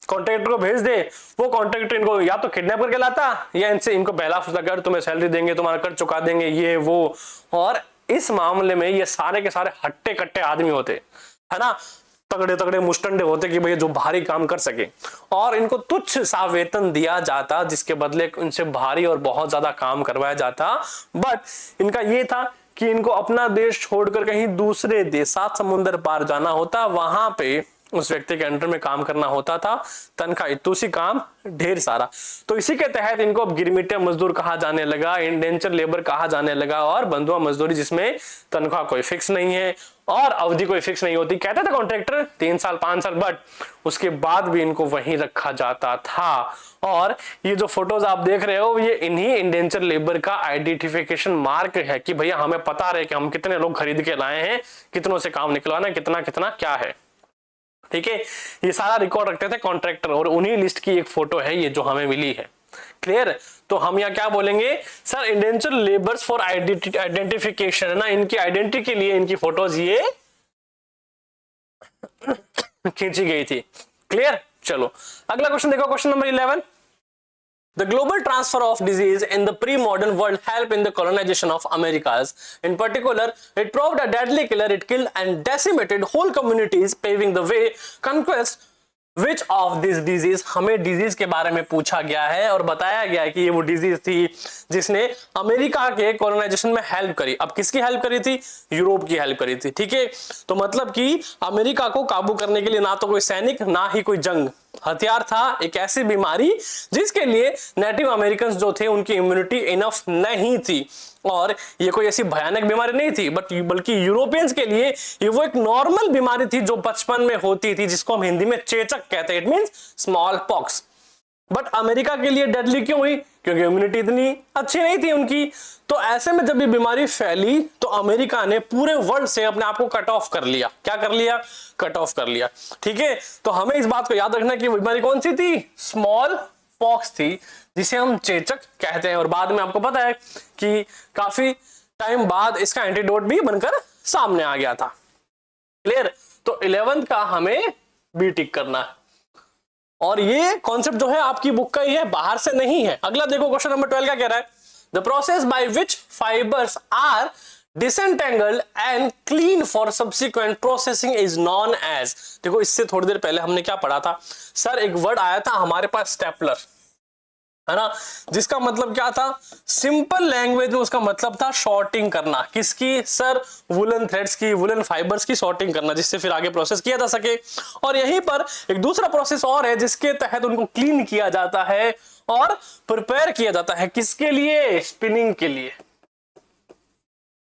कॉन्ट्रैक्टर को भेज दे, वो कॉन्ट्रैक्टर इनको या तो किडनैप करके लाता या इनसे इनको पहला फैसला कर तुम्हें सैलरी देंगे, तुम्हारा कर चुका देंगे, ये वो। और इस मामले में ये सारे के सारे हट्टे कट्टे आदमी होते, है ना, तगड़े तगड़े मुस्टंडे होते कि भैया जो भारी काम कर सके, और इनको तुच्छ सा वेतन दिया जाता जिसके बदले इनसे भारी और बहुत ज्यादा काम करवाया जाता। बट इनका ये था कि इनको अपना देश छोड़कर कहीं दूसरे देश, 7 समुंदर पार जाना होता, वहां पे उस व्यक्ति के अंडर में काम करना होता था, तनख्वाह इतुसी काम ढेर सारा। तो इसी के तहत इनको अब गिरमिटिया मजदूर कहा जाने लगा, इंडेंचर लेबर कहा जाने लगा, और बंधुआ मजदूरी जिसमें तनख्वाह कोई फिक्स नहीं है और अवधि कोई फिक्स नहीं होती। कहते थे कॉन्ट्रैक्टर 3 साल 5 साल, बट उसके बाद भी इनको वहीं रखा जाता था। और ये जो फोटोज आप देख रहे हो ये इन्हीं इंडेंचर लेबर का आइडेंटिफिकेशन मार्क है कि भैया हमें पता रहे कि हम कितने लोग खरीद के लाए हैं, कितनों से काम निकलवाना, कितना कितना क्या है। ठीक है, ये सारा रिकॉर्ड रखते थे कॉन्ट्रैक्टर, और उन्हीं लिस्ट की एक फोटो है ये जो हमें मिली है। क्लियर? तो हम यहाँ क्या बोलेंगे? Sir indenture labours for identification, है ना, इनकी आइडेंटिटी के लिए इनकी फोटोज ये खींची गई थी। क्लियर? चलो अगला क्वेश्चन देखो, question number 11। The global transfer of disease in the pre-modern world helped in the colonization of Americas. In particular, it proved a deadly killer. It killed and decimated whole communities, paving the way conquest. Which of these disease? हमें disease के बारे में पूछा गया है और बताया गया है कि ये वो डिजीज थी जिसने अमेरिका के कॉलोनाइजेशन में हेल्प करी। अब किसकी हेल्प करी थी? यूरोप की हेल्प करी थी। ठीक है, तो मतलब कि अमेरिका को काबू करने के लिए ना तो कोई सैनिक ना ही कोई जंग हथियार था, एक ऐसी बीमारी जिसके लिए नेटिव अमेरिकन जो थे उनकी इम्यूनिटी इनफ नहीं थी। और ये कोई ऐसी भयानक बीमारी नहीं थी, बल्कि यूरोपियंस के लिए ये वो एक नॉर्मल बीमारी थी जो बचपन में होती थी, जिसको हम हिंदी में चेचक कहते हैं। It means small pox. But America के लिए डेडली क्यों हुई? क्योंकि इम्यूनिटी इतनी अच्छी नहीं थी उनकी। तो ऐसे में जब ये बीमारी फैली तो अमेरिका ने पूरे वर्ल्ड से अपने आप को कट ऑफ कर लिया। क्या कर लिया? कट ऑफ कर लिया। ठीक है, तो हमें इस बात को याद रखना कि बीमारी कौन सी थी? स्मॉल पॉक्स थी, जिसे हम चेचक कहते हैं। और बाद में आपको पता है कि काफी टाइम बाद इसका एंटीडोट भी बनकर सामने आ गया था। क्लियर? तो 11th का हमें बी टिक करना है। और ये कॉन्सेप्ट जो है आपकी बुक का ही है, बाहर से नहीं है। अगला देखो क्वेश्चन नंबर 12 क्या कह रहा है, the process by which fibres are disentangled and clean for subsequent processing is known as. देखो इससे थोड़ी देर पहले हमने क्या पढ़ा था सर, एक वर्ड आया था हमारे पास स्टेपलर, है ना, जिसका मतलब क्या था, सिंपल लैंग्वेज में उसका मतलब था शॉर्टिंग करना। किसकी सर, वुलन थ्रेड्स की, वुलन फाइबर्स की शॉर्टिंग करना, जिससे फिर आगे प्रोसेस किया जा सके। और यहीं पर एक दूसरा प्रोसेस और है जिसके तहत उनको क्लीन किया जाता है और प्रिपेयर किया जाता है। किसके लिए, स्पिनिंग के लिए।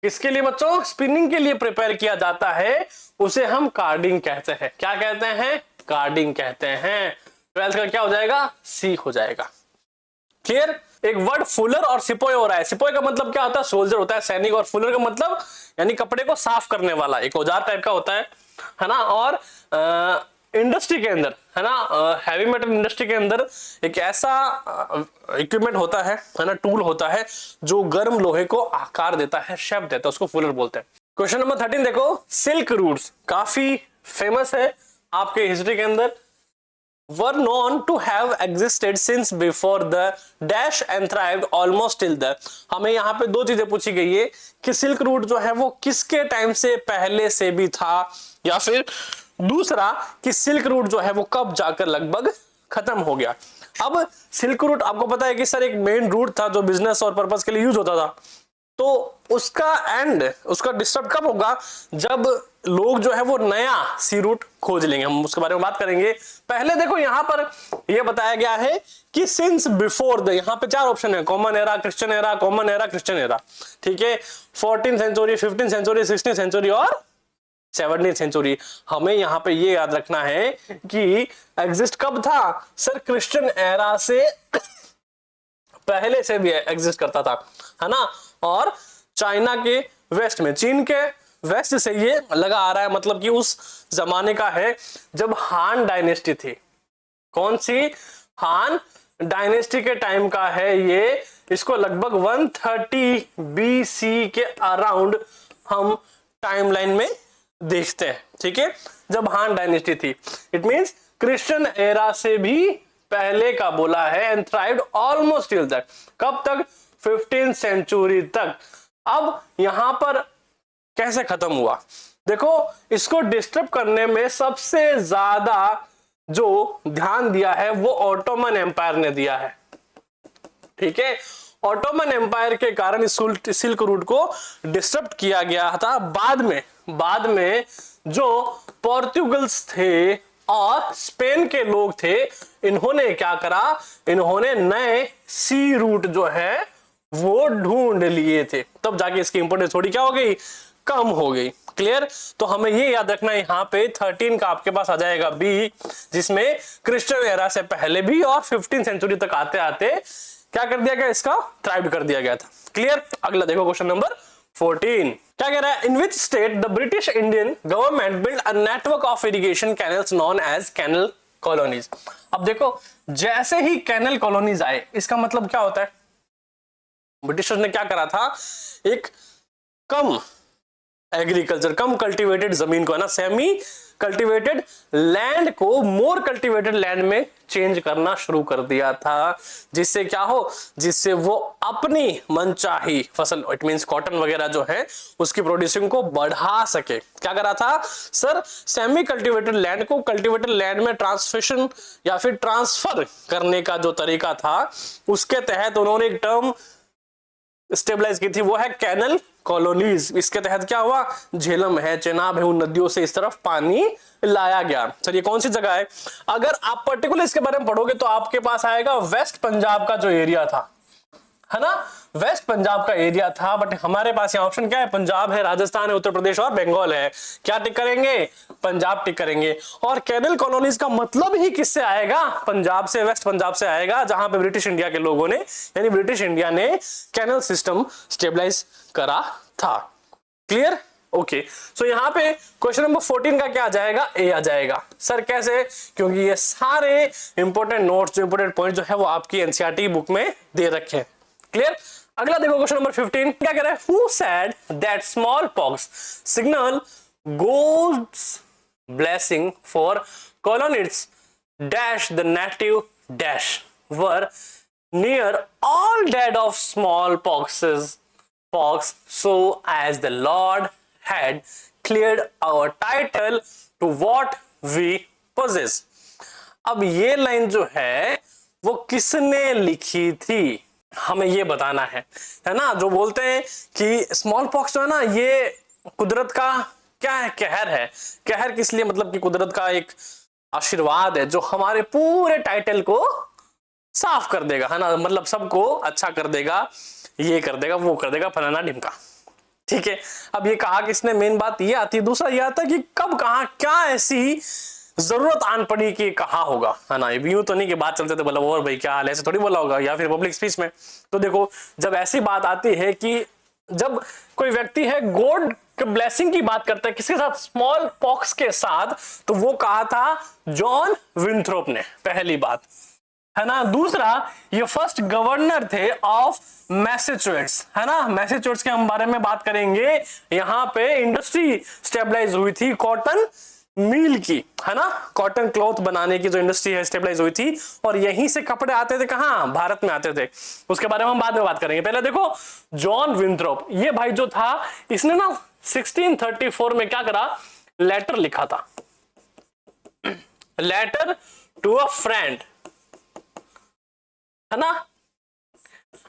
किसके लिए बच्चों, स्पिनिंग के लिए प्रिपेयर किया जाता है, उसे हम कार्डिंग कहते हैं। क्या कहते हैं, कार्डिंग कहते हैं। 12th का क्या हो जाएगा, सी हो जाएगा। क्लियर। एक वर्ड फुलर और सिपोय हो रहा है। सिपोय का मतलब क्या होता है, सोल्जर होता है, सैनिक। और फुलर का मतलब यानी कपड़े को साफ करने वाला, एक औजार टाइप का होता है ना। और इंडस्ट्री के अंदर, है ना, हैवी मेटल इंडस्ट्री के अंदर एक ऐसा इक्विपमेंट होता है ना, टूल होता है जो गर्म लोहे को आकार देता है, शेप देता है, उसको फुलर बोलते हैं। क्वेश्चन नंबर 13 देखो, सिल्क रूट्स काफी फेमस है आपके हिस्ट्री के अंदर। were known to have existed since before the dash and thrived almost till the। हमें यहाँ पे दो चीजें पूछी गई है कि सिल्क रूट जो है वो किसके टाइम से पहले से भी था, या फिर दूसरा कि सिल्क रूट जो है वो कब जाकर लगभग खत्म हो गया। अब सिल्क रूट आपको पता है कि सर एक मेन रूट था जो बिजनेस और पर्पस के लिए यूज होता था, तो उसका एंड, उसका डिस्टर्ब कब होगा, जब लोग जो है वो नया सी रूट खोज लेंगे। हम उसके बारे में बात करेंगे। पहले देखो यहां पर यह बताया गया है कि सिंस बिफोर द, यहां पे 4 ऑप्शन है, common era, Christian era, common era, Christian era. ठीक है, 14th century, 15th century, 16th century और 17th सेंचुरी। हमें यहां पे ये याद रखना है कि एग्जिस्ट कब था सर, क्रिश्चियन एरा से पहले से भी एग्जिस्ट करता था, है ना। और चाइना के वेस्ट में, चीन के वेस्ट से ये लगा आ रहा है, मतलब कि उस जमाने का है जब हान डायनेस्टी थी। कौन सी, हान डायनेस्टी के टाइम का है ये। इसको लगभग 130 BC के अराउंड हम टाइमलाइन में देखते हैं। ठीक है, जब हान डायनेस्टी थी, इट मींस क्रिश्चियन एरा से भी पहले का बोला है। And thrived almost till that, कब तक, 15th सेंचुरी तक। अब यहां पर कैसे खत्म हुआ, देखो इसको डिस्टर्ब करने में सबसे ज्यादा जो ध्यान दिया है वो ऑटोमन एम्पायर ने दिया है। ठीक है, ऑटोमन एम्पायर के कारण इस सिल्क रूट को डिस्टर्ब किया गया था। बाद में जो पोर्तुगल्स थे और स्पेन के लोग थे, इन्होंने क्या करा, इन्होंने नए सी रूट जो है वो ढूंढ लिए थे, तब जाके इसकी इंपोर्टेंस थोड़ी क्या हो गई, कम हो गई। क्लियर। तो हमें ये याद रखना है, यहाँ पे 13 का आपके पास आ जाएगा बी, जिसमें क्रिश्चियन एरा से पहले भी और 15th सेंचुरी तक आते आते क्या कर दिया गया, इसका थ्राइव कर दिया गया था। क्लियर। अगला देखो क्वेश्चन नंबर 14 क्या कह रहा है, in which state the British Indian government build a network of irrigation canals known as canal colonies. अब देखो जैसे ही कैनल कॉलोनीज आए, इसका मतलब क्या होता है, ब्रिटिशर्स ने क्या करा था, एक कम एग्रीकल्चर, कम कल्टीवेटेड जमीन को, है ना, सेमी कल्टीवेटेड लैंड को मोर कल्टीवेटेड लैंड में चेंज करना शुरू कर दिया था, जिससे क्या हो, जिससे वो अपनी मनचाही फसल, इट मींस कॉटन वगैरह जो है उसकी प्रोड्यूसिंग को बढ़ा सके। क्या करा था सर, सेमी कल्टीवेटेड लैंड को कल्टीवेटेड लैंड में ट्रांसफेशन या फिर ट्रांसफर करने का जो तरीका था, उसके तहत उन्होंने एक टर्म स्टेबलाइज की थी, वो है कैनल कॉलोनीज। इसके तहत क्या हुआ, झेलम है, चेनाब है, उन नदियों से इस तरफ पानी लाया गया। सर ये कौन सी जगह है, अगर आप पर्टिकुलर इसके बारे में पढ़ोगे तो आपके पास आएगा वेस्ट पंजाब का जो एरिया था, है ना, वेस्ट पंजाब का एरिया था। बट हमारे पास यहाँ ऑप्शन क्या है, पंजाब है, राजस्थान है, उत्तर प्रदेश और बंगाल है। क्या टिक करेंगे, पंजाब टिक करेंगे। और कैनल कॉलोनीज का मतलब ही किससे आएगा, पंजाब से, वेस्ट पंजाब से आएगा, जहां पे ब्रिटिश इंडिया के लोगों ने, यानी ब्रिटिश इंडिया ने कैनल सिस्टम स्टेबलाइज करा था। क्लियर। ओके, सो यहाँ पे क्वेश्चन नंबर 14 का क्या आ जाएगा, ए आ जाएगा। सर कैसे, क्योंकि ये सारे इंपॉर्टेंट नोट्स, जो इंपॉर्टेंट पॉइंट जो है वो आपकी एनसीईआरटी बुक में दे रखे हैं। क्लियर। अगला देखो क्वेश्चन नंबर 15 क्या कह रहा है, who said that small pox signal goes blessing for colonists dash the native dash were near all dead of pox, so as the Lord had cleared our title to what we possess. अब ये line जो है वो किसने लिखी थी, हमें ये बताना है ना। जो बोलते हैं कि स्मॉल पॉक्स जो है ना, ये कुदरत का क्या है, कहर है। कहर किस लिए, मतलब कि कुदरत का एक आशीर्वाद है जो हमारे पूरे टाइटल को साफ कर देगा, है ना। मतलब सबको अच्छा कर देगा, ये कर देगा, वो कर देगा, फलाना ढिमका। ठीक है, अब ये कहा किसने, मेन बात ये आती है। दूसरा ये आता है कि कब, कहा, क्या ऐसी जरूरत आन पड़ी कि कहा होगा, है ना। यूं तो नहीं कि बात चलते थे बोला और भाई क्या हाल है, ऐसे थोड़ी बोला होगा, या फिर पब्लिक स्पीच में। तो देखो, जब ऐसी बात आती है कि जब कोई व्यक्ति है गॉड के ब्लेसिंग की बात करता है किसके साथ, स्मॉल पॉक्स के साथ, तो वो कहा था जॉन विंथ्रोप ने, पहली बात, है ना। दूसरा, ये फर्स्ट गवर्नर थे ऑफ मैसेच्यूसेट्स, है ना। मैसेच्यूसेट्स के हम बारे में बात करेंगे। यहाँ पे इंडस्ट्री स्टेबलाइज हुई थी कॉटन मिल की, है ना। कॉटन क्लॉथ बनाने की जो इंडस्ट्री है स्टेबलाइज हुई थी, और यहीं से कपड़े आते थे, कहां, भारत में आते थे। उसके बारे में हम बाद में बात करेंगे। पहले देखो जॉन विंथ्रोप, ये भाई जो था, इसने ना 1634 में क्या करा, लेटर लिखा था, लेटर टू अ फ्रेंड, है ना।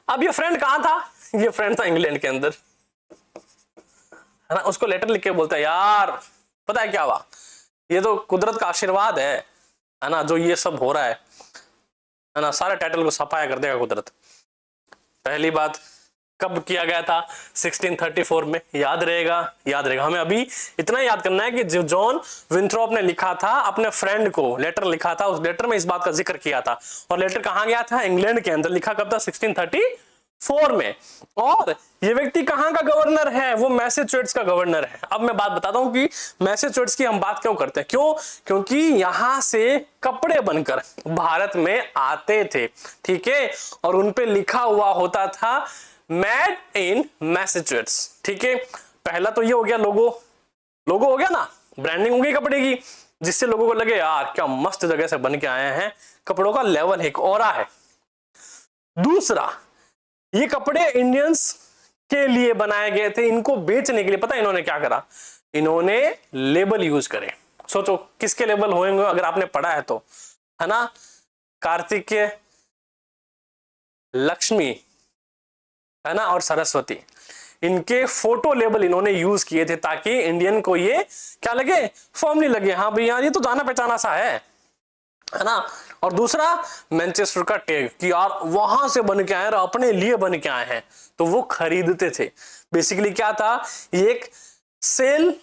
अब ये फ्रेंड कहां था, ये फ्रेंड था इंग्लैंड के अंदर, है ना। उसको लेटर लिख के बोलता है, यार पता है क्या हुआ, ये तो कुदरत का आशीर्वाद है ना, जो ये सब हो रहा है ना, सारे टाइटल को सफाया कर देगा कुदरत। पहली बात, कब किया गया था, 1634 में। याद रहेगा, याद रहेगा, हमें अभी इतना याद करना है कि जो जॉन विंथ्रोप ने लिखा था, अपने फ्रेंड को लेटर लिखा था, उस लेटर में इस बात का जिक्र किया था। और लेटर कहां गया था, इंग्लैंड के अंदर। लिखा कब था, 1634 में। और ये व्यक्ति कहां का गवर्नर है, वो मैसेच्यूसेट्स का गवर्नर है। अब मैं बात बताता हूं कि मैसेच्यूसेट्स की हम बात क्यों करते हैं, क्यों, क्योंकि यहां से कपड़े बनकर भारत में आते थे, ठीक है। और उनपे लिखा हुआ होता था मेड इन मैसेच्यूसेट्स, ठीक है। पहला तो ये हो गया, लोगो, लोगो हो गया ना, ब्रांडिंग हो गई कपड़े की, जिससे लोगों को लगे यार क्या मस्त जगह से बन के आए हैं, कपड़ों का लेवल एक और है। दूसरा, ये कपड़े इंडियंस के लिए बनाए गए थे, इनको बेचने के लिए। पता है इन्होंने क्या करा, इन्होंने लेबल यूज करे। सोचो किसके लेबल होंगे, अगर आपने पढ़ा है तो, है ना। कार्तिकेय, लक्ष्मी, है ना, और सरस्वती, इनके फोटो लेबल इन्होंने यूज किए थे, ताकि इंडियन को ये क्या लगे, फॉर्मली लगे, हाँ भैया ये तो जाना पहचाना सा है ना। और दूसरा, मैनचेस्टर का टैग, कि यार वहां से बन के आए और अपने लिए बन के आए हैं, तो वो खरीदते थे। बेसिकली क्या था, ये एक सेल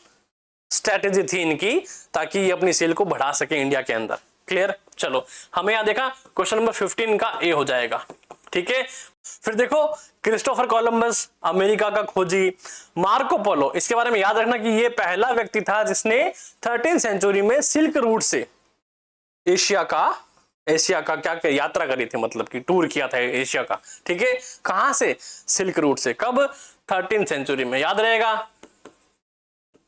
स्ट्रेटेजी थी इनकी, ताकि ये अपनी सेल को बढ़ा सके इंडिया के अंदर। क्लियर, चलो हमें यहां देखा, क्वेश्चन नंबर 15 का ए हो जाएगा, ठीक है। फिर देखो, क्रिस्टोफर कोलंबस, अमेरिका का खोजी। मार्को पोलो, इसके बारे में याद रखना कि ये पहला व्यक्ति था जिसने 13वीं सेंचुरी में सिल्क रूट से एशिया का क्या यात्रा करी थी, मतलब कि टूर किया था एशिया का, ठीक है। कहां से, सिल्क रूट से। कब, 13वीं सेंचुरी में, याद रहेगा।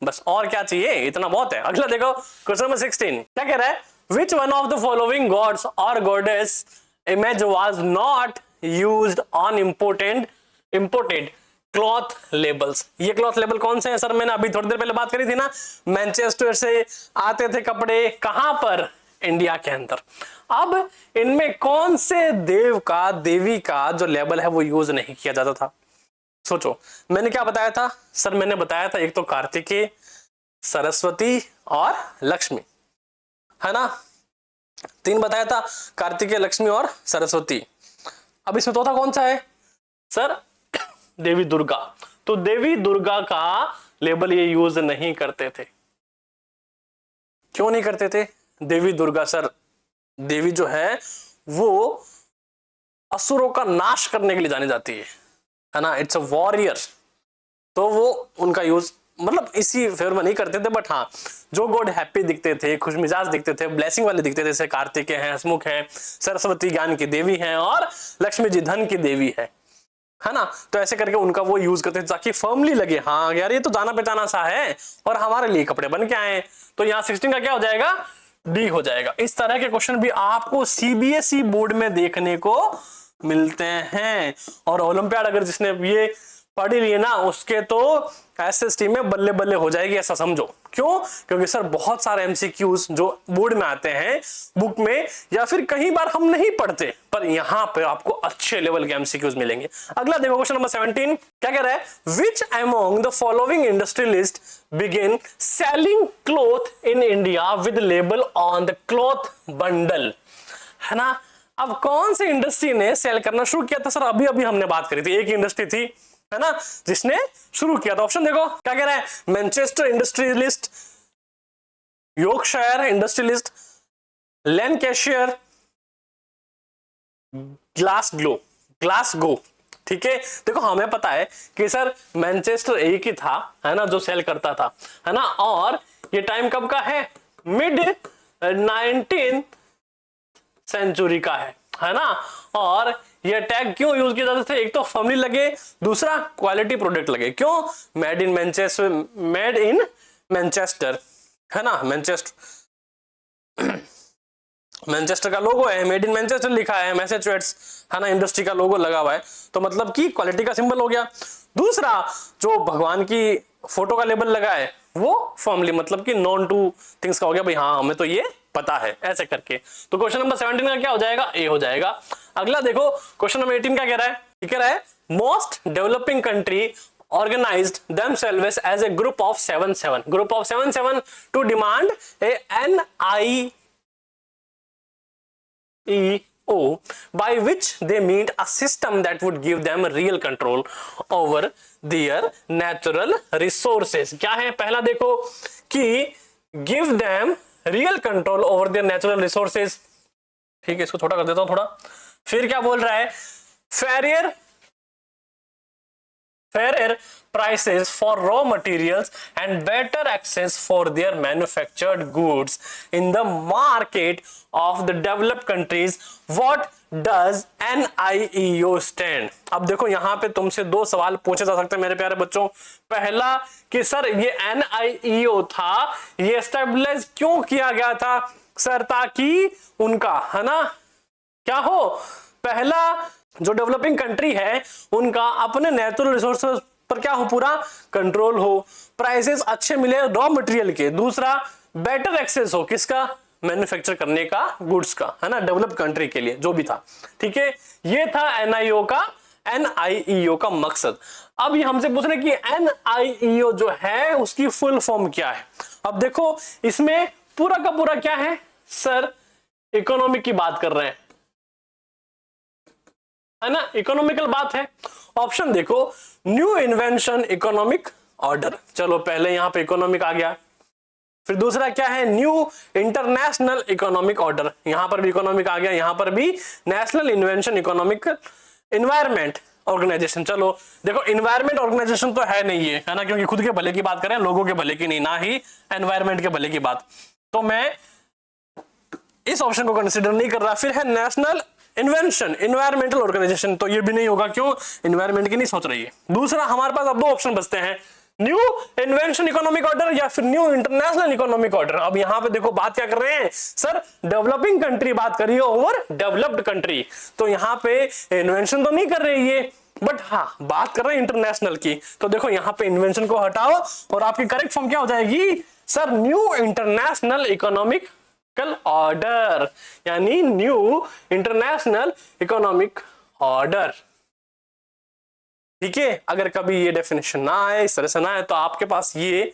बस और क्या चाहिए, इतना बहुत है। अगला देखो, क्वेश्चन नंबर 16 क्या कह रहा है, which one of the following gods और goddess image was not used on imported cloth labels. ये क्लॉथ लेबल कौन से हैं सर, मैंने अभी थोड़ी देर पहले बात करी थी ना, मैनचेस्टर से आते थे कपड़े, कहां पर, इंडिया के अंदर। अब इनमें कौन से देव का, देवी का जो लेबल है वो यूज नहीं किया जाता था। सोचो, मैंने क्या बताया था सर, मैंने बताया था एक तो कार्तिकेय, सरस्वती और लक्ष्मी, है ना। 3 बताया था, कार्तिकेय, लक्ष्मी और सरस्वती। अब इसमें चौथा कौन सा है सर, देवी दुर्गा। तो देवी दुर्गा का लेबल ये यूज नहीं करते थे। क्यों नहीं करते थे, देवी दुर्गा सर, देवी जो है वो असुरों का नाश करने के लिए जानी जाती है ना, इट्स अ वॉरियर। तो वो उनका यूज मतलब इसी फेवर में नहीं करते थे। बट हाँ, जो गॉड हैप्पी दिखते थे, खुशमिजाज दिखते थे, ब्लेसिंग वाले दिखते थे, जैसे कार्तिकेय हैं, हसमुख है, सरस्वती ज्ञान की देवी हैं, और लक्ष्मी जी धन की देवी है। है ना। तो ऐसे करके उनका वो यूज करते थे ताकि फर्मली लगे, हाँ यार ये तो जाना पहचाना सा है और हमारे लिए कपड़े बन के आए। तो यहाँ 16 का क्या हो जाएगा, डी हो जाएगा। इस तरह के क्वेश्चन भी आपको सीबीएसई बोर्ड में देखने को मिलते हैं। और ओलंपियाड अगर जिसने ये पढ़ी ली है ना, उसके तो एसएसटी में बल्ले बल्ले हो जाएगी, ऐसा समझो। क्यों? क्योंकि सर बहुत सारे एमसीक्यूज जो बोर्ड में आते हैं बुक में, या फिर कई बार हम नहीं पढ़ते, पर यहां पे आपको अच्छे लेवल के एमसीक्यूज मिलेंगे। अगला देखो क्वेश्चन नंबर 17 क्या कह रहा है, which among the following industrialist begin selling cloth in India with label on the cloth bundle, है ना। अब कौन सी इंडस्ट्री ने सेल करना शुरू किया था सर, अभी अभी हमने बात करी थी, एक इंडस्ट्री थी, है ना, जिसने शुरू किया था। ऑप्शन देखो क्या कह रहा है, Manchester industrialist, Yorkshire industrialist, Lancashire, Glasgow. ठीक है, देखो हमें पता है कि सर मैनचेस्टर एक ही था, है ना, जो सेल करता था, है ना। और ये टाइम कब का है, मिड 19th सेंचुरी का है ना। और ये टैग क्यों यूज किए जाते थे, एक तो फैमिली लगे, दूसरा क्वालिटी प्रोडक्ट लगे। क्यों? मेड इन मैनचेस्टर, है ना। मैनचेस्टर का लोगो है, मेड इन मैनचेस्टर लिखा है, मैसेचुसेट्स, है ना, इंडस्ट्री का लोगो लगा हुआ है, तो मतलब कि क्वालिटी का सिंबल हो गया। दूसरा जो भगवान की फोटो का लेबल लगा है वो फॉर्मली, मतलब कि नॉन टू थिंग्स का हो गया, भाई हाँ हमें तो ये पता है, ऐसे करके। तो क्वेश्चन नंबर 17 का क्या हो जाएगा, ए हो जाएगा। अगला देखो क्वेश्चन नंबर 18 का कह रहा है, कह रहा है most developing country organized themselves as a group of 7 to demand a NIEO by which they mean a system that would give them real control over their natural resources। क्या है, पहला देखो कि give them real control over there natural resources. ठीक है, इसको छोटा कर देता हूं थोड़ा। फिर क्या बोल रहा है, fairer prices for raw materials and better access for their manufactured goods in the market of the developed countries। What does NIEO stand? अब देखो यहां पे तुमसे दो सवाल पूछे जा सकते हैं मेरे प्यारे बच्चों। पहला कि सर ये NIEO था, ये एस्टेब्लिश क्यों किया गया था सर, ताकि उनका, है ना, क्या हो, पहला जो डेवलपिंग कंट्री है उनका अपने नेचुरल रिसोर्सेज पर क्या हो, पूरा कंट्रोल हो, प्राइसेस अच्छे मिले रॉ मटेरियल के, दूसरा बेटर एक्सेस हो किसका, मैन्युफैक्चर करने का, गुड्स का, है ना, डेवलप कंट्री के लिए जो भी था। ठीक है, ये था NIEO का मकसद। अब ये हमसे पूछ रहे कि NIEO जो है उसकी फुल फॉर्म क्या है। अब देखो इसमें पूरा का पूरा क्या है सर, इकोनॉमिक की बात कर रहे हैं, है ना, इकोनॉमिकल बात है। ऑप्शन देखो, न्यू इन्वेंशन इकोनॉमिक ऑर्डर, चलो पहले यहां पे इकोनॉमिक आ गया। फिर दूसरा क्या है, न्यू इंटरनेशनल इकोनॉमिक ऑर्डर, यहां पर भी इकोनॉमिक आ गया, यहां पर भी national invention economic environment organisation. चलो देखो एनवायरमेंट ऑर्गेनाइजेशन तो है नहीं है ना, क्योंकि खुद के भले की बात करें, लोगों के भले की नहीं, ना ही एनवायरमेंट के भले की बात, तो मैं इस ऑप्शन को कंसिडर नहीं कर रहा। फिर है नेशनल इन्वेंशन इन्वायरमेंटल ऑर्गेनाइजेशन, तो ये भी नहीं होगा, क्यों, इन्वायरमेंट की नहीं सोच रही है। दूसरा हमारे पास अब दो ऑप्शन बचते हैं, न्यू इन्वेंशन इकोनॉमिक ऑर्डर या फिर न्यू इंटरनेशनल इकोनॉमिक ऑर्डर। अब यहां पे देखो बात क्या कर रहे हैं सर, डेवलपिंग कंट्री बात करिए ओवर डेवलप्ड कंट्री, तो यहां पे इन्वेंशन तो नहीं कर रही है, बट हाँ बात कर रहे हैं इंटरनेशनल की। तो देखो यहां पे इन्वेंशन को हटाओ और आपकी करेक्ट फॉर्म क्या हो जाएगी sir, new international economic order, यानी न्यू इंटरनेशनल इकोनॉमिक ऑर्डर। ठीक है, अगर कभी ये डेफिनेशन ना आए, इस तरह से ना आए, तो आपके पास ये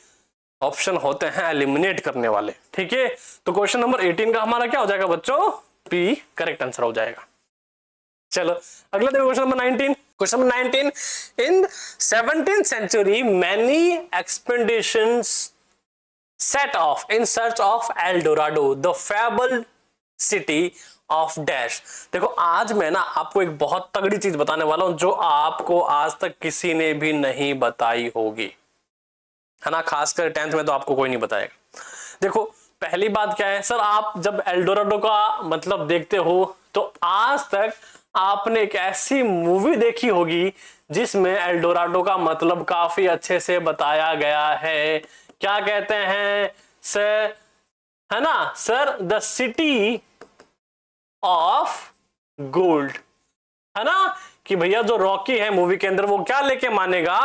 ऑप्शन होते हैं एलिमिनेट करने वाले। ठीक है, तो क्वेश्चन नंबर 18 का हमारा क्या हो जाएगा बच्चों, पी करेक्ट आंसर हो जाएगा। चलो अगला देखो question number 19। Question number 19, in 17th century many expeditions set off in search of El Dorado, the fabled city of dash। देखो आज मैं ना आपको एक बहुत तगड़ी चीज बताने वाला हूं जो आपको आज तक किसी ने भी नहीं बताई होगी, है ना, खासकर 10th में तो आपको कोई नहीं बताएगा। देखो पहली बात क्या है सर, आप जब एल डोराडो का मतलब देखते हो तो आज तक आपने एक ऐसी मूवी देखी होगी जिसमें एल्डोराडो का मतलब काफी अच्छे से बताया गया है। क्या कहते हैं सर, है ना sir, the city of gold, है ना, कि भैया जो रॉकी है मूवी के अंदर वो क्या लेके मानेगा,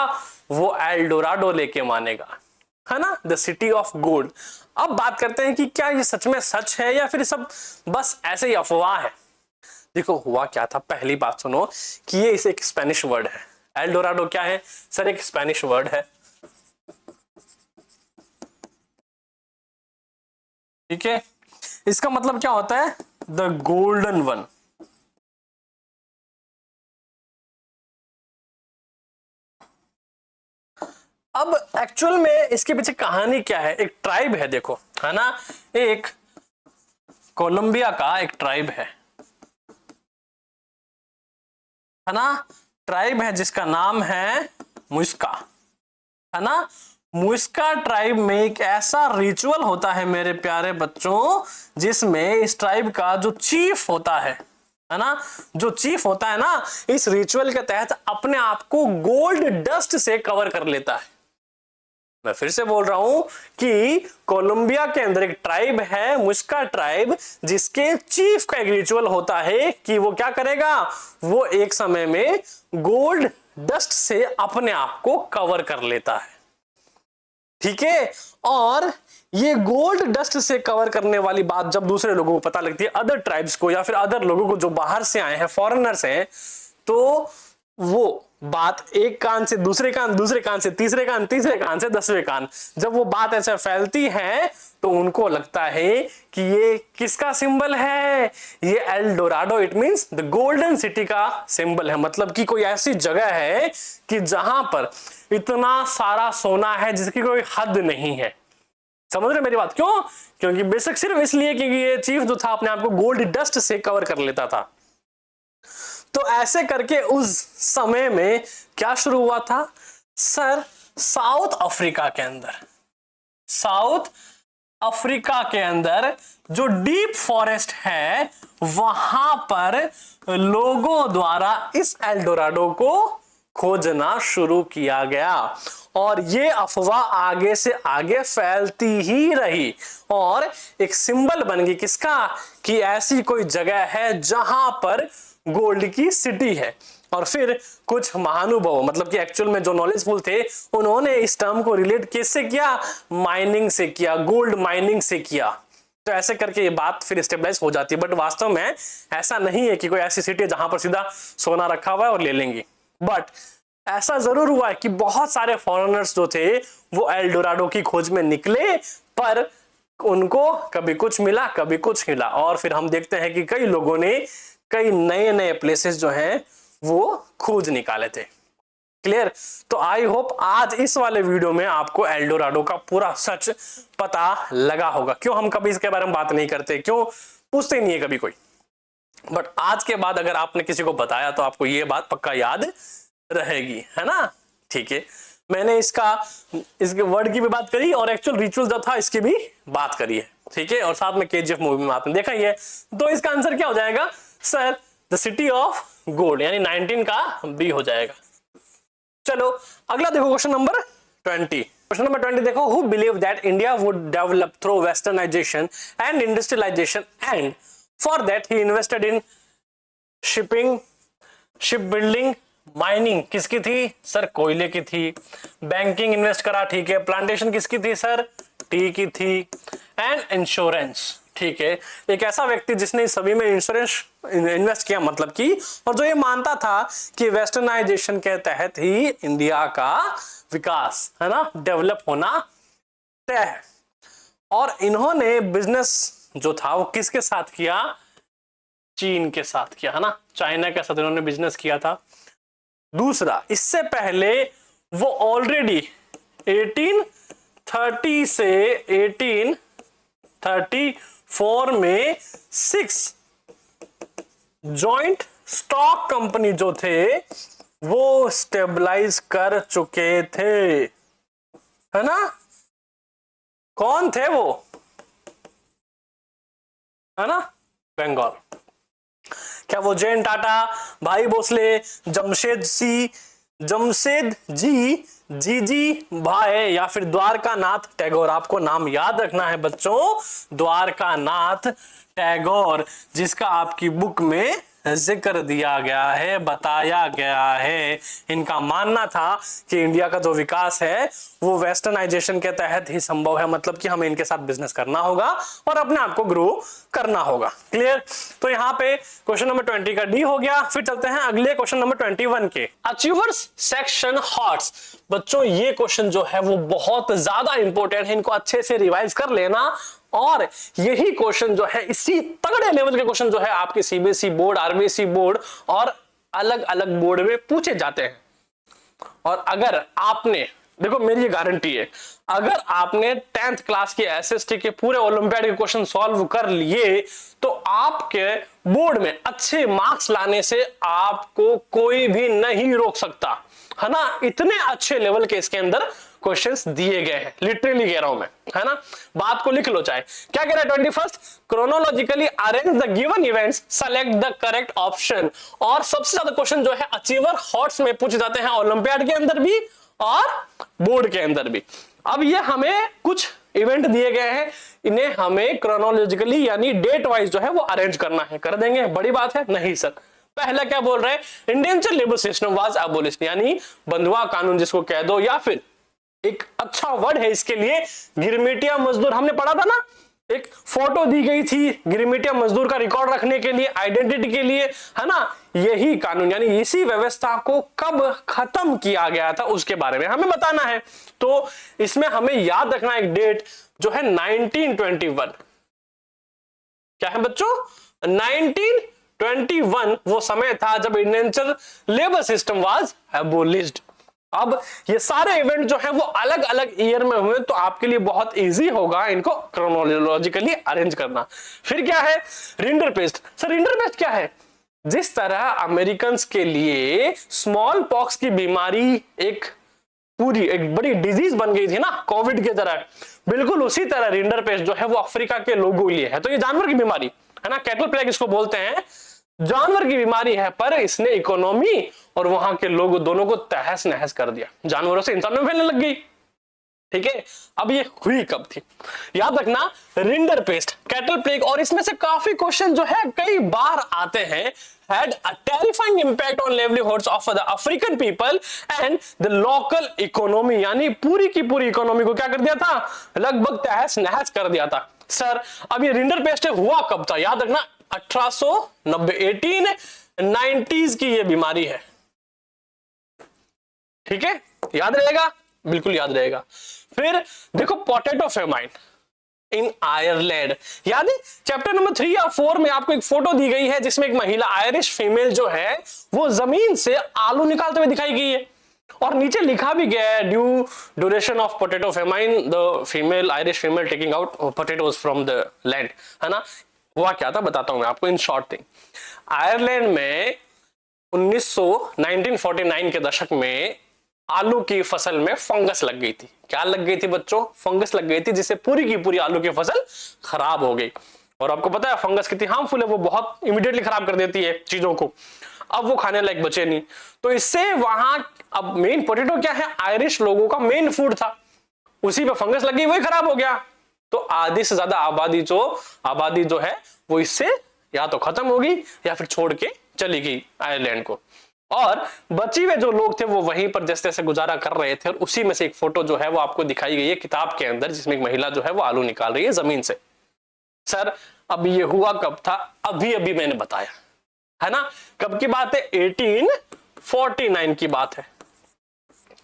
वो एल्डोराडो लेके मानेगा, है ना, द सिटी ऑफ गोल्ड। अब बात करते हैं कि क्या ये सच में सच है या फिर सब बस ऐसे ही अफवाह है। देखो हुआ क्या था, पहली बात सुनो कि ये इसे एक स्पेनिश वर्ड है। एल्डोराडो क्या है सर, एक स्पेनिश वर्ड है, ठीक है। इसका मतलब क्या होता है, द गोल्डन वन। अब एक्चुअल में इसके पीछे कहानी क्या है, एक ट्राइब है देखो, है ना, एक कोलंबिया का एक ट्राइब है ना, ट्राइब है जिसका नाम है मुस्का, है ना। मुस्का ट्राइब में एक ऐसा रिचुअल होता है मेरे प्यारे बच्चों, जिसमें इस ट्राइब का जो चीफ होता है ना, जो चीफ होता है ना, इस रिचुअल के तहत अपने आप को गोल्ड डस्ट से कवर कर लेता है। मैं फिर से बोल रहा हूं कि कोलंबिया के अंदर एक ट्राइब है मुस्का ट्राइब, जिसके चीफ का एक रिचुअल होता है कि वो क्या करेगा, वो एक समय में गोल्ड डस्ट से अपने आप को कवर कर लेता है, ठीक है। और ये गोल्ड डस्ट से कवर करने वाली बात जब दूसरे लोगों को पता लगती है, अदर ट्राइब्स को या फिर अदर लोगों को जो बाहर से आए हैं, फॉरेनर्स हैं, तो वो बात एक कान से दूसरे कान, दूसरे कान से तीसरे कान, तीसरे कान से 10वें कान, जब वो बात ऐसे फैलती है तो उनको लगता है कि ये किसका सिंबल है, ये Eldorado, it means the golden city का सिंबल है। मतलब कि कोई ऐसी जगह है कि जहां पर इतना सारा सोना है जिसकी कोई हद नहीं है। समझ रहे मेरी बात, क्यों, क्योंकि बेशक सिर्फ इसलिए क्योंकि ये चीफ जो था अपने आप को गोल्ड डस्ट से कवर कर लेता था। तो ऐसे करके उस समय में क्या शुरू हुआ था सर, साउथ अफ्रीका के अंदर, साउथ अफ्रीका के अंदर जो डीप फॉरेस्ट है, वहां पर लोगों द्वारा इस एल्डोराडो को खोजना शुरू किया गया और ये अफवाह आगे से आगे फैलती ही रही और एक सिंबल बन गई किसका, कि ऐसी कोई जगह है जहां पर गोल्ड की सिटी है। और फिर कुछ महानुभाव, मतलब कि एक्चुअल में जो नॉलेजफुल थे, उन्होंने इस टर्म को रिलेट किससे किया, माइनिंग से किया, गोल्ड माइनिंग से किया। तो ऐसे करके ये बात फिर स्टेबलाइज हो जाती है। बट वास्तव में ऐसा नहीं है कि कोई ऐसी सिटी है जहां पर सीधा सोना रखा हुआ है और ले लेंगे। बट ऐसा जरूर हुआ है कि बहुत सारे फॉरेनर्स जो थे वो एल्डोराडो की खोज में निकले, पर उनको कभी कुछ मिला कभी कुछ मिला, और फिर हम देखते हैं कि कई लोगों ने कई नए नए प्लेसेस जो हैं वो खोज निकाले थे। क्लियर। तो आई होप आज इस वाले वीडियो में आपको एल्डोराडो का पूरा सच पता लगा होगा। क्यों हम कभी इसके बारे में बात नहीं करते, क्यों पूछते नहीं है कभी कोई, बट आज के बाद अगर आपने किसी को बताया तो आपको ये बात पक्का याद रहेगी, है ना। ठीक है, मैंने इसके वर्ड की भी बात करी और एक्चुअल रिचुअल जो था इसकी भी बात करी है, ठीक है। और साथ में केजीएफ मूवी में आपने देखा ही है। तो इसका आंसर क्या हो जाएगा sir, the city of gold, यानी 19 का बी हो जाएगा। चलो अगला देखो क्वेश्चन नंबर 20। क्वेश्चन नंबर 20 देखो, who believe that India would develop through westernisation and industrialisation and for that he invested in shipping, ship building, mining किसकी थी सर, कोयले की थी। बैंकिंग इन्वेस्ट करा, ठीक है। प्लांटेशन किसकी थी सर, टी की थी। एंड इंश्योरेंस, ठीक है। एक ऐसा व्यक्ति जिसने सभी में इंश्योरेंस इन्वेस्ट किया, मतलब कि, और जो ये मानता था कि वेस्टर्नाइजेशन के तहत ही इंडिया का विकास, है ना, डेवलप होना तय है। और इन्होंने बिजनेस जो था वो किसके साथ किया, चीन के साथ किया, है ना, चाइना के साथ इन्होंने बिजनेस किया था। दूसरा, इससे पहले वो ऑलरेडी 1830 से 1834 में 6 जॉइंट स्टॉक कंपनी जो थे वो स्टेबलाइज कर चुके थे, है ना। कौन थे वो, है ना, बंगाल। क्या वो जैन टाटा, भाई भोसले, जमशेद जी, जीजी भाई, या फिर द्वारकानाथ टैगोर? आपको नाम याद रखना है बच्चों, द्वारकानाथ टैगोर, जिसका आपकी बुक में जिक्र दिया गया है, बताया गया है। इनका मानना था कि इंडिया का जो विकास है वो वेस्टर्नाइजेशन के तहत ही संभव है, मतलब कि हमें इनके साथ बिजनेस करना होगा और अपने आप को ग्रो करना होगा। क्लियर? तो यहाँ पे क्वेश्चन नंबर 20 का डी हो गया। फिर चलते हैं अगले क्वेश्चन नंबर 21 के, अचीवर्स सेक्शन हॉट्स। बच्चों ये क्वेश्चन जो है वो बहुत ज्यादा इंपॉर्टेंट है, इनको अच्छे से रिवाइज कर लेना। और यही क्वेश्चन जो है, इसी तगड़े लेवल के क्वेश्चन जो है आपके सीबीएसई बोर्ड, आरबीएसई बोर्ड और अलग अलग बोर्ड में पूछे जाते हैं। और अगर आपने, देखो मेरी ये गारंटी है, अगर आपने 10th क्लास के एसएसटी के पूरे ओलंपियाड के क्वेश्चन सॉल्व कर लिए तो आपके बोर्ड में अच्छे मार्क्स लाने से आपको कोई भी नहीं रोक सकता, है ना। इतने अच्छे लेवल के इसके अंदर क्वेश्चंस दिए गए हैं, लिटरली कह रहा हूं मैं, है ना। बात को लिख लो चाहे। क्या कह रहा है 21, chronologically arrange the given events, select the correct option. और सबसे ज्यादा क्वेश्चन जो है अचीवर हॉट्स में पूछे जाते हैं, ओलंपियाड के अंदर भी और बोर्ड के अंदर भी। अब ये हमें कुछ इवेंट दिए गए हैं, इन्हें हमें क्रोनोलॉजिकली यानी डेट वाइज जो है वो अरेंज करना है। कर देंगे? बड़ी बात है? नहीं सर। पहला क्या बोल रहे हैं, इंडियन लेबर सिस्टम वाज एबोलिश्ड, यानी बंधुआ कानून जिसको कह दो, या फिर एक अच्छा वर्ड है इसके लिए गिरमिटिया मजदूर। हमने पढ़ा था ना, एक फोटो दी गई थी गिरमिटिया मजदूर का रिकॉर्ड रखने के लिए, आइडेंटिटी के लिए, है ना। यही कानून यानी इसी व्यवस्था को कब खत्म किया गया था उसके बारे में हमें बताना है। तो इसमें हमें याद रखना एक डेट जो है 1921। क्या है बच्चों? 1921 वो समय था जब इंडियन लेबर सिस्टम वाज एबोलिश्ड। अब ये सारे इवेंट जो है वो अलग अलग ईयर में हुए, तो आपके लिए बहुत इजी होगा इनको क्रोनोलॉजिकली अरेंज करना। फिर क्या है, रिंडरपेस्ट। सर रिंडरपेस्ट क्या है? जिस तरह अमेरिकन के लिए स्मॉल पॉक्स की बीमारी एक बड़ी डिजीज बन गई थी ना, कोविड के तरह, बिल्कुल उसी तरह रिंडरपेस्ट जो है वो अफ्रीका के लोगों के लिए है। तो ये जानवर की बीमारी है ना, कैटल प्लेग इसको बोलते हैं, जानवर की बीमारी है, पर इसने इकोनॉमी और वहां के लोग दोनों को तहस नहस कर दिया, जानवरों से इंसानों में फैलने लग गई। ठीक है, अब ये हुई कब थी? याद रखना, रिंडरपेस्ट, कैटल प्लेग, और इसमें से काफी क्वेश्चन जो है कई बार आते हैं, had a terrifying impact on livelihoods of the African people and the local economy, यानी पूरी की पूरी इकोनॉमी को क्या कर दिया था? लगभग तहस नहस कर दिया था। सर अब ये रिंडरपेस्ट हुआ कब था? याद रखना 1890, 1890s की ये बीमारी है। ठीक है, याद रहेगा, बिल्कुल याद रहेगा। फिर देखो पोटैटो फेमाइन इन आयरलैंड, याद है चैप्टर नंबर 3 या 4 में आपको एक फोटो दी गई है जिसमें एक महिला आयरिश फीमेल जो है वो जमीन से आलू निकालते हुए दिखाई गई है, और नीचे लिखा भी गया है due duration of potato famine the female Irish female taking out potatoes from the land, है ना। हुआ क्या था बताता हूं मैं आपको इन शॉर्ट थिंग। आयरलैंड में 1949 के दशक में आलू की फसल में फंगस लग गई थी। क्या लग गई थी बच्चों? फंगस लग गई थी, जिससे पूरी की पूरी आलू की फसल खराब हो गई। और आपको पता है फंगस कितनी हार्मफुल है, वो बहुत इमीडिएटली खराब कर देती है चीजों को। अब वो खाने लायक बचे नहीं, तो इससे वहां अब मेन पोटैटो क्या है, आयरिश लोगों का मेन फूड था, उसी पे फंगस लग गई, वही खराब हो गया। तो आधी से ज्यादा आबादी जो है वो इससे या तो खत्म हो गई या फिर छोड़ के चली गई आयरलैंड को, और बची हुए जो लोग थे वो वहीं पर जैसे तैसे गुजारा कर रहे थे। और उसी में से एक फोटो जो है वो आपको दिखाई गई है किताब के अंदर, जिसमें एक महिला जो है वो आलू निकाल रही है जमीन से। सर अब ये हुआ कब था? अभी अभी मैंने बताया, है ना। कब की बात है? 1849 की बात है।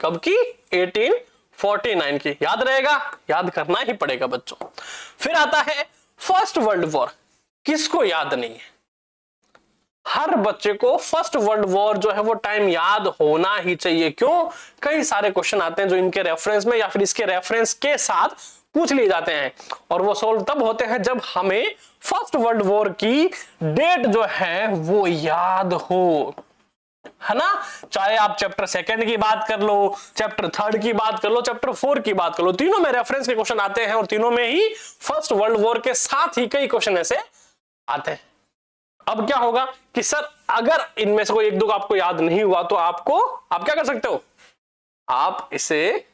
कब की? 1849 की। याद रहेगा, याद करना ही पड़ेगा बच्चों। फिर आता है फर्स्ट वर्ल्ड वॉर। किसको याद नहीं है? हर बच्चे को फर्स्ट वर्ल्ड वॉर जो है वो टाइम याद होना ही चाहिए। क्यों? कई सारे क्वेश्चन आते हैं जो इनके रेफरेंस में या फिर इसके रेफरेंस के साथ पूछ लिए जाते हैं, और वो सोल्व तब होते हैं जब हमें फर्स्ट वर्ल्ड वॉर की डेट जो है वो याद हो, है ना। चाहे आप चैप्टर 2 की बात कर लो, चैप्टर 3 की बात कर लो, चैप्टर 4 की बात कर लो, तीनों में रेफरेंस के क्वेश्चन आते हैं, और तीनों में ही फर्स्ट वर्ल्ड वॉर के साथ ही कई क्वेश्चन ऐसे आते हैं। अब क्या होगा कि सर अगर इनमें से कोई एक दो आपको याद नहीं हुआ तो आप क्या कर सकते हो, आप इसे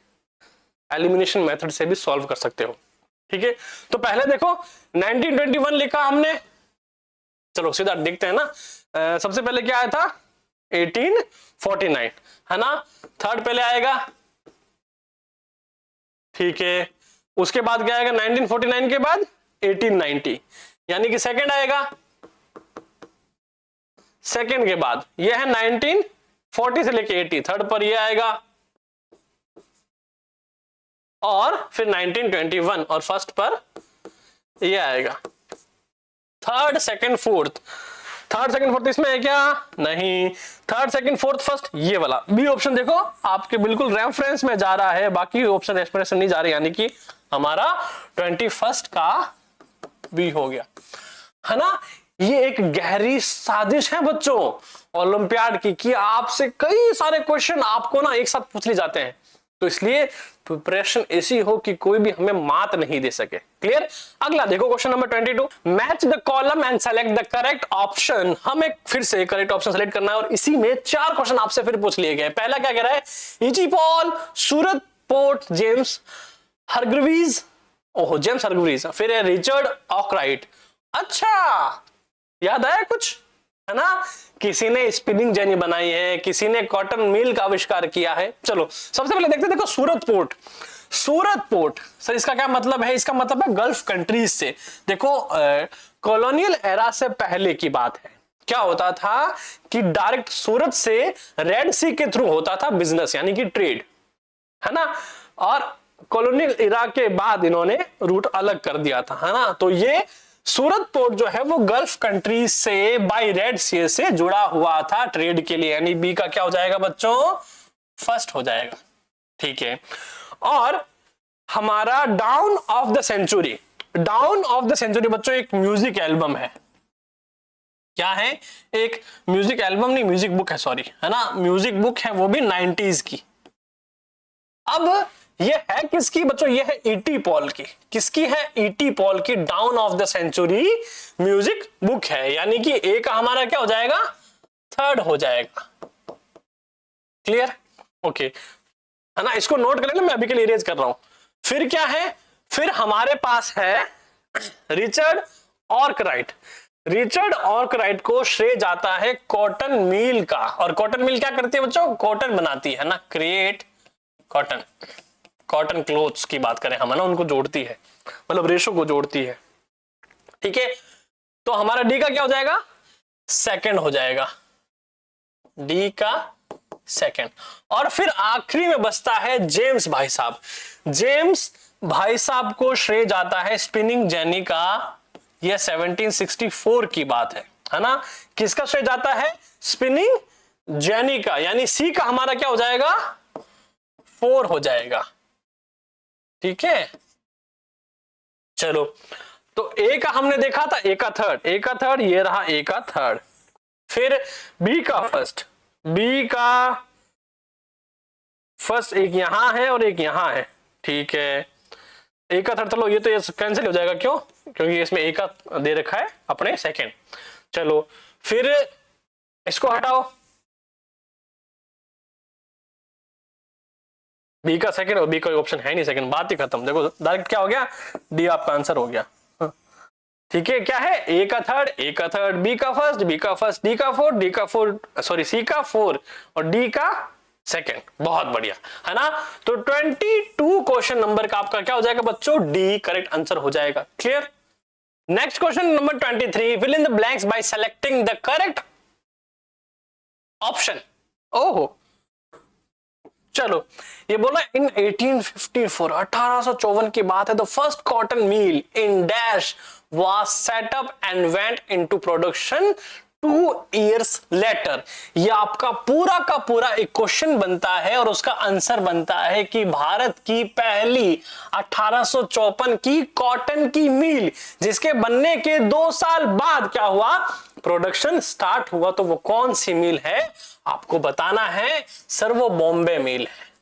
एलिमिनेशन मेथड से भी सॉल्व कर सकते हो। ठीक है, तो पहले देखो 1921 लिखा हमने, चलो सीधा देखते हैं ना। सबसे पहले क्या आया था 1849 है ना, थर्ड पहले आएगा। ठीक है, उसके बाद क्या आएगा 1949 के बाद 1890, यानी कि सेकंड आएगा। सेकंड के बाद ये है 1940 से लेके 80, थर्ड पर ये आएगा। और फिर 1921 और फर्स्ट पर ये आएगा। Third second fourth, third second fourth इसमें है क्या, नहीं। थर्ड सेकंड फोर्थ फर्स्ट ये वाला बी ऑप्शन देखो आपके बिल्कुल रेफरेंस में जा रहा है, बाकी ऑप्शन एक्सप्रेशन नहीं जा रही, यानी कि हमारा 21st का बी हो गया है ना। ये एक गहरी साजिश है बच्चों ओलंपियाड की, कि आपसे कई सारे क्वेश्चन आपको ना एक साथ पूछ लिए जाते हैं, तो इसलिए प्रिपरेशन ऐसी हो कि कोई भी हमें मात नहीं दे सके। क्लियर। अगला देखो question number 22, match the column and select the correct option. हमें फिर से करेक्ट ऑप्शन सेलेक्ट करना है और इसी में 4 क्वेश्चन आपसे फिर पूछ लिए गए। पहला क्या कह रहा है, ईजी पॉल, सूरत पोर्ट, जेम्स हरग्रीव्स, ओहो जेम्स हरग्रीव्स, फिर है रिचर्ड आर्कराइट। अच्छा याद आया कुछ, है ना। किसी ने स्पिनिंग जेनी बनाई है, किसी ने कॉटन मिल का आविष्कार किया है। चलो सबसे पहले देखते हैं, देखो सूरत पोर्ट। सूरत पोर्ट सर इसका क्या मतलब है, इसका मतलब है गल्फ कंट्रीज से। देखो कॉलोनियल एरा से पहले की बात है, क्या होता था कि डायरेक्ट सूरत से रेड सी के थ्रू होता था बिजनेस, यानी कि ट्रेड, है ना। और कॉलोनियल एरा के बाद इन्होंने रूट अलग कर दिया था, है ना। तो ये सूरत पोर्ट जो है वो गल्फ कंट्रीज से बाय रेड सी से जुड़ा हुआ था ट्रेड के लिए, यानी बी का क्या हो जाएगा बच्चों, फर्स्ट हो जाएगा। ठीक है, और हमारा dawn of the century, dawn of the century बच्चों एक म्यूजिक एल्बम है। क्या है, एक म्यूजिक एल्बम नहीं म्यूजिक बुक है, सॉरी, है ना, म्यूजिक बुक है, वो भी 90s की। अब ये है किसकी बच्चों, ये है ईटी पॉल की। किसकी है, ईटी पॉल की dawn of the century music book है, यानी कि ए का हमारा क्या हो जाएगा, थर्ड हो जाएगा। क्लियर, ओके, है ना। इसको नोट कर लेना, मैं अभी के लिए इरेज कर रहा हूं। फिर क्या है, फिर हमारे पास है रिचर्ड आर्कराइट। रिचर्ड आर्कराइट को श्रेय जाता है कॉटन मिल का, और कॉटन मिल क्या करती है बच्चों, कॉटन बनाती है ना, क्रिएट कॉटन, कॉटन क्लोथ्स की बात करें हम, है ना, उनको जोड़ती है, मतलब रेशो को जोड़ती है। ठीक है, तो हमारा डी का क्या हो जाएगा, सेकंड हो जाएगा, डी का सेकंड। और फिर आखिरी में बचता है जेम्स भाई साहब। जेम्स भाई साहब को श्रेय जाता है स्पिनिंग जेनी का, यह 1764 की बात है ना। किसका श्रेय जाता है, स्पिनिंग जेनी का, यानी सी का हमारा क्या हो जाएगा, 4 हो जाएगा। ठीक है, चलो, तो ए का हमने देखा था, ए का थर्ड, ए का थर्ड, ये रहा ए का थर्ड। फिर बी का फर्स्ट, बी का फर्स्ट एक यहां है और एक यहां है। ठीक है, ए का थर्ड, चलो ये तो ये कैंसिल हो जाएगा, क्यों, क्योंकि इसमें ए का दे रखा है अपने सेकंड। चलो फिर इसको हटाओ, बी का सेकंड और बी का ऑप्शन है नहीं सेकंड, बात ही खत्म। देखो डायरेक्ट क्या हो गया, डी आपका आंसर हो गया। ठीक है, क्या है, ए का थर्ड, ए का थर्ड, बी का फर्स्ट, बी का फर्स्ट, डी का फोर्थ, डी का फोर्थ, सॉरी सी का 4 और डी का सेकंड। बहुत बढ़िया, है ना। तो 22 क्वेश्चन नंबर का आपका क्या हो जाएगा बच्चों, डी करेक्ट आंसर हो जाएगा। Clear. Next question number 23, fill in the blanks by selecting the correct option. ओहो, चलो ये बोला इन 1854 1854 की बात है, the first cotton mill in dash was set up and went into production 2 years later। ये आपका पूरा का पूरा एक क्वेश्चन बनता है और उसका आंसर बनता है कि भारत की पहली 1854 की कॉटन की मिल, जिसके बनने के 2 साल बाद क्या हुआ, प्रोडक्शन स्टार्ट हुआ, तो वो कौन सी मिल है आपको बताना है। सर वो बॉम्बे मिल है।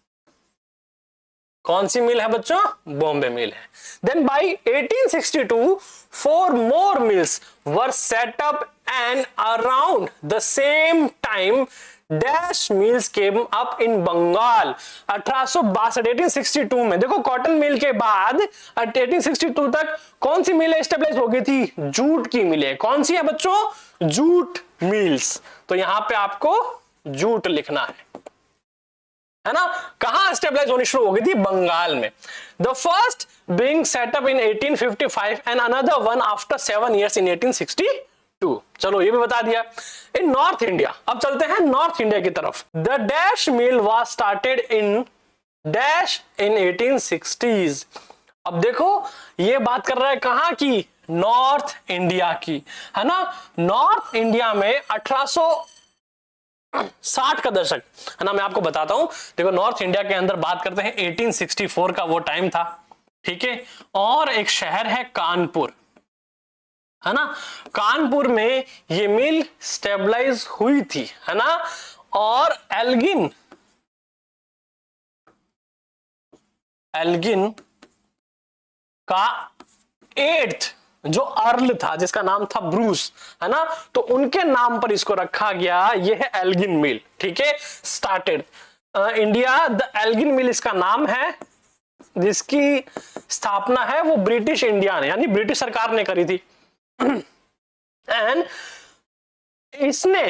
कौन सी मिल है बच्चों, बॉम्बे मिल है। Then by 1862 4 more mills were set up and around the same time dash mills came up in Bengal 1862 में। देखो कॉटन मिल के बाद 1862 तक कौन सी मिलें स्टेबलाइज हो गई थी? जूट की मिलें। कौन सी है बच्चों? Jute mills. तो यहां पे आपको जूट लिखना है ना। कहां स्टेबलाइज होनी शुरू हो गई थी? बंगाल में। The first being setup in 1855 and another one after 7 years in 1862। चलो ये भी बता दिया। इन नॉर्थ इंडिया, अब चलते हैं नॉर्थ इंडिया की तरफ। The dash mill was started in dash in 1860s। अब देखो ये बात कर रहा है कहां की? नॉर्थ इंडिया की, है ना। नॉर्थ इंडिया में 1860 का दशक, है ना। मैं आपको बताता हूं, देखो नॉर्थ इंडिया के अंदर बात करते हैं 1864 का वो टाइम था, ठीक है। और एक शहर है कानपुर, है ना। कानपुर में ये मिल स्टेबलाइज हुई थी, है ना। और एल्गिन का 8th जो अर्ल था जिसका नाम था ब्रूस, है ना, तो उनके नाम पर इसको रखा गया। ये है एल्गिन मिल, ठीक है। स्टार्टेड इंडिया द एल्गिन मिल इसका नाम है, जिसकी स्थापना है वो ब्रिटिश इंडिया ने, यानी ब्रिटिश सरकार ने करी थी। एंड इसने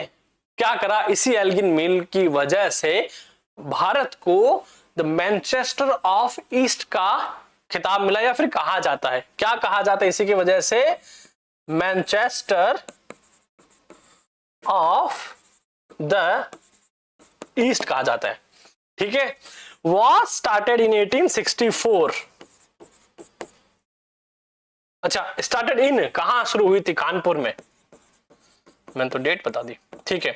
क्या करा? इसी एल्गिन मिल की वजह से भारत को द मैनचेस्टर ऑफ ईस्ट का खिताब मिला, या फिर कहा जाता है, क्या कहा जाता है इसी की वजह से? मैनचेस्टर ऑफ द ईस्ट कहा जाता है, ठीक है। Was started in 1864। अच्छा, स्टार्टेड इन कहां शुरू हुई थी? कानपुर में। मैंने तो डेट बता दी, ठीक है।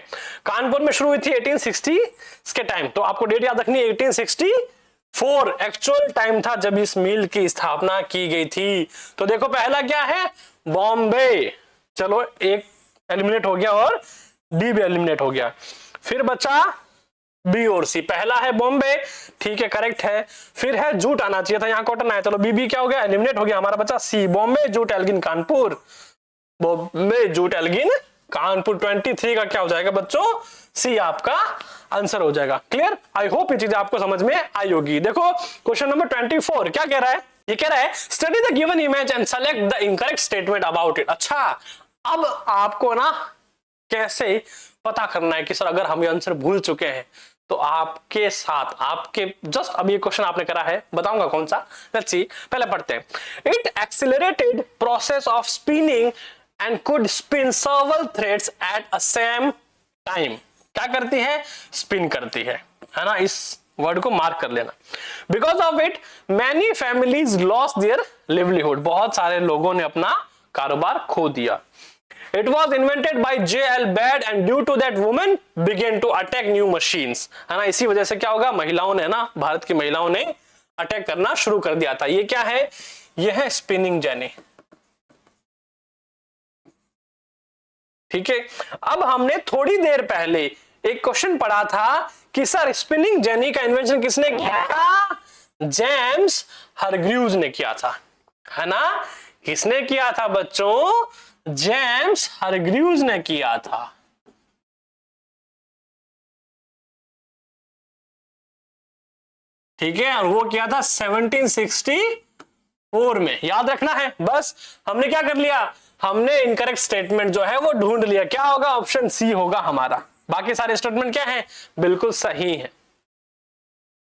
कानपुर में शुरू हुई थी 1860 के टाइम, तो आपको डेट याद रखनी है। 1864 एक्चुअल टाइम था जब इस मिल की स्थापना की गई थी। तो देखो पहला क्या है? बॉम्बे। चलो एक एलिमिनेट हो गया और डी भी एलिमिनेट हो गया। फिर बचा बी और सी। पहला है बॉम्बे, ठीक है, करेक्ट है। फिर है जूट, आना चाहिए था, यहाँ कॉटन आया। चलो बी क्या हो गया? एलिमिनेट हो गया। हमारा बचा C, Bombay jute Elgin Kanpur. Bombay jute Elgin Kanpur. 23 का क्या हो जाएगा बच्चों? सी आपका आंसर हो जाएगा। क्लियर? आई होप ये चीज आपको समझ में आई होगी। देखो क्वेश्चन नंबर 24 क्या कह रहा है? ये कह रहा है study the given image and select the incorrect statement about it. अच्छा, अब आपको ना कैसे पता करना है कि सर अगर हम ये आंसर भूल चुके हैं तो आपके साथ, आपके जस्ट अभी ये क्वेश्चन आपने करा है, बताऊंगा कौन सा। लेट्स सी, पहले पढ़ते हैं। It accelerated process of spinning and could spin several threads at a same time। क्या करती है? स्पिन करती है ना। इस वर्ड को मार्क कर लेना। Because of it many families lost their livelihood. बहुत सारे लोगों ने अपना कारोबार खो दिया। It was invented by J.L. Babbage and due to that women began to attack new machines। है ना, इसी वजह से क्या होगा? महिलाओं ने ना, भारत की महिलाओं ने अटैक करना शुरू कर दिया था। ये क्या है? ये है स्पिनिंग जेनी, ठीक है। अब हमने थोड़ी देर पहले एक क्वेश्चन पढ़ा था कि सर स्पिनिंग जेनी का इन्वेंशन किसने किया था? जेम्स हरग्रीव्स ने किया था, है ना। किसने किया था बच्चों? जेम्स हरग्रीव्स ने किया था। ठीक है, और वो किया था 1764 में। याद रखना है। बस हमने क्या कर लिया? हमने इनकरेक्ट स्टेटमेंट जो है वो ढूंढ लिया। क्या होगा? ऑप्शन सी होगा हमारा। बाकी सारे स्टेटमेंट क्या है? बिल्कुल सही है।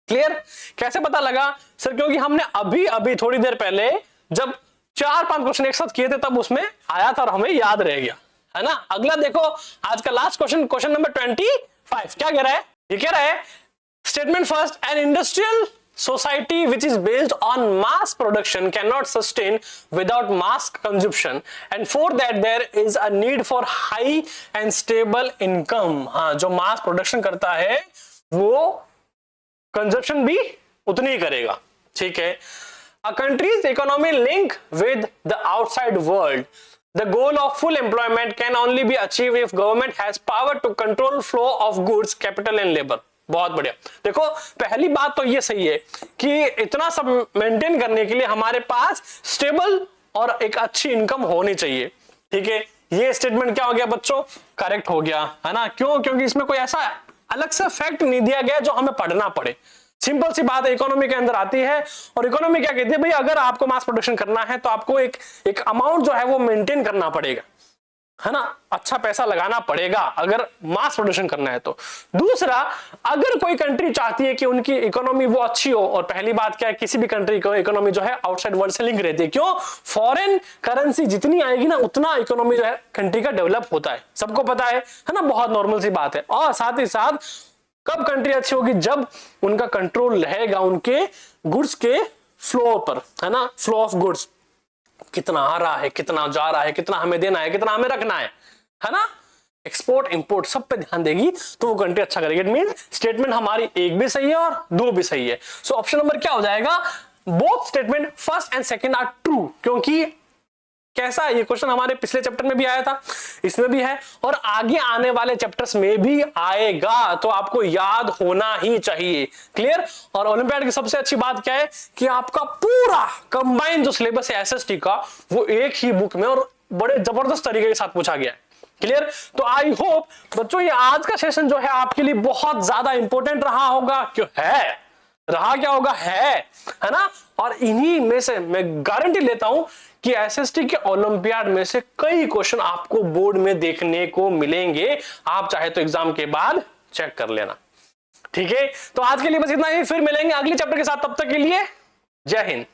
क्लियर? कैसे पता लगा सर? क्योंकि हमने अभी अभी थोड़ी देर पहले जब 4-5 क्वेश्चन एक साथ किए थे तब उसमें आया था और हमें याद रह गया, है ना। अगला देखो, आज का लास्ट क्वेश्चन, क्वेश्चन नंबर 25। क्या कह रहा है? ये कह रहा है statement first, an industrial society which is based on mass production cannot sustain without mass consumption and for that there is a need for high and stable income। हाँ, जो mass production करता है वो consumption भी उतनी ही करेगा, ठीक है। A country's economy link with the outside world, the goal of full employment can only be achieved if government has power to control flow of goods, capital and labor। बहुत बढ़िया। देखो पहली बात तो ये सही है कि इतना सब मेंटेन करने के लिए हमारे पास स्टेबल और एक अच्छी इनकम होनी चाहिए, ठीक है। ये स्टेटमेंट क्या हो गया बच्चों, करेक्ट हो गया, है ना। क्यों? क्योंकि इसमें कोई ऐसा अलग से फैक्ट नहीं दिया गया जो हमें पढ़ना पड़े। सिंपल सी बात है, इकोनॉमी के अंदर आती है, और इकोनॉमी क्या कहती है भाई, अगर आपको मास प्रोडक्शन करना है तो आपको एक अमाउंट जो है वो मेंटेन करना पड़ेगा, है ना, अच्छा पैसा लगाना पड़ेगा अगर मास प्रोडक्शन करना है तो। दूसरा, अगर कोई कंट्री चाहती है कि उनकी इकोनॉमी वो अच्छी हो, और पहली बात क्या है, किसी भी कंट्री की इकोनॉमी जो है आउटसाइड वर्ल्ड से लिंक रहती है। क्यों? फॉरेन करेंसी जितनी आएगी ना उतना इकोनॉमी जो है कंट्री का डेवलप होता है, सबको पता है ना, बहुत नॉर्मल सी बात है। और साथ ही साथ कब कंट्री अच्छी होगी, जब उनका कंट्रोल रहेगा उनके गुड्स के फ्लो पर, है ना, फ्लो ऑफ गुड्स, कितना आ रहा है, कितना जा रहा है, कितना हमें देना है, कितना हमें रखना है ना, एक्सपोर्ट इंपोर्ट सब पे ध्यान देगी तो वो कंट्री अच्छा करेगी। इट मींस स्टेटमेंट हमारी एक भी सही है और दो भी सही है। सो ऑप्शन नंबर क्या हो जाएगा, both statement first and second are true. क्योंकि कैसा, ये क्वेश्चन हमारे पिछले चैप्टर में भी आया था, इसमें भी है, और आगे आने वाले चैप्टर्स में भी आएगा, तो आपको याद होना ही चाहिए। क्लियर? और ओलंपियाड की सबसे अच्छी बात क्या है कि आपका पूरा कंबाइन जो सिलेबस है एसएसटी का वो एक ही बुक में और बड़े जबरदस्त तरीके के साथ पूछा गया है। क्लियर? तो आई होप बच्चों ये आज का सेशन जो है आपके लिए बहुत ज्यादा इंपॉर्टेंट रहा होगा। क्यों है रहा, क्या होगा, है ना। और इन्हीं में से मैं गारंटी लेता हूं कि एसएसटी के ओलंपियाड में से कई क्वेश्चन आपको बोर्ड में देखने को मिलेंगे। आप चाहे तो एग्जाम के बाद चेक कर लेना। ठीक है, तो आज के लिए बस इतना ही, फिर मिलेंगे अगले चैप्टर के साथ, तब तक के लिए जय हिंद।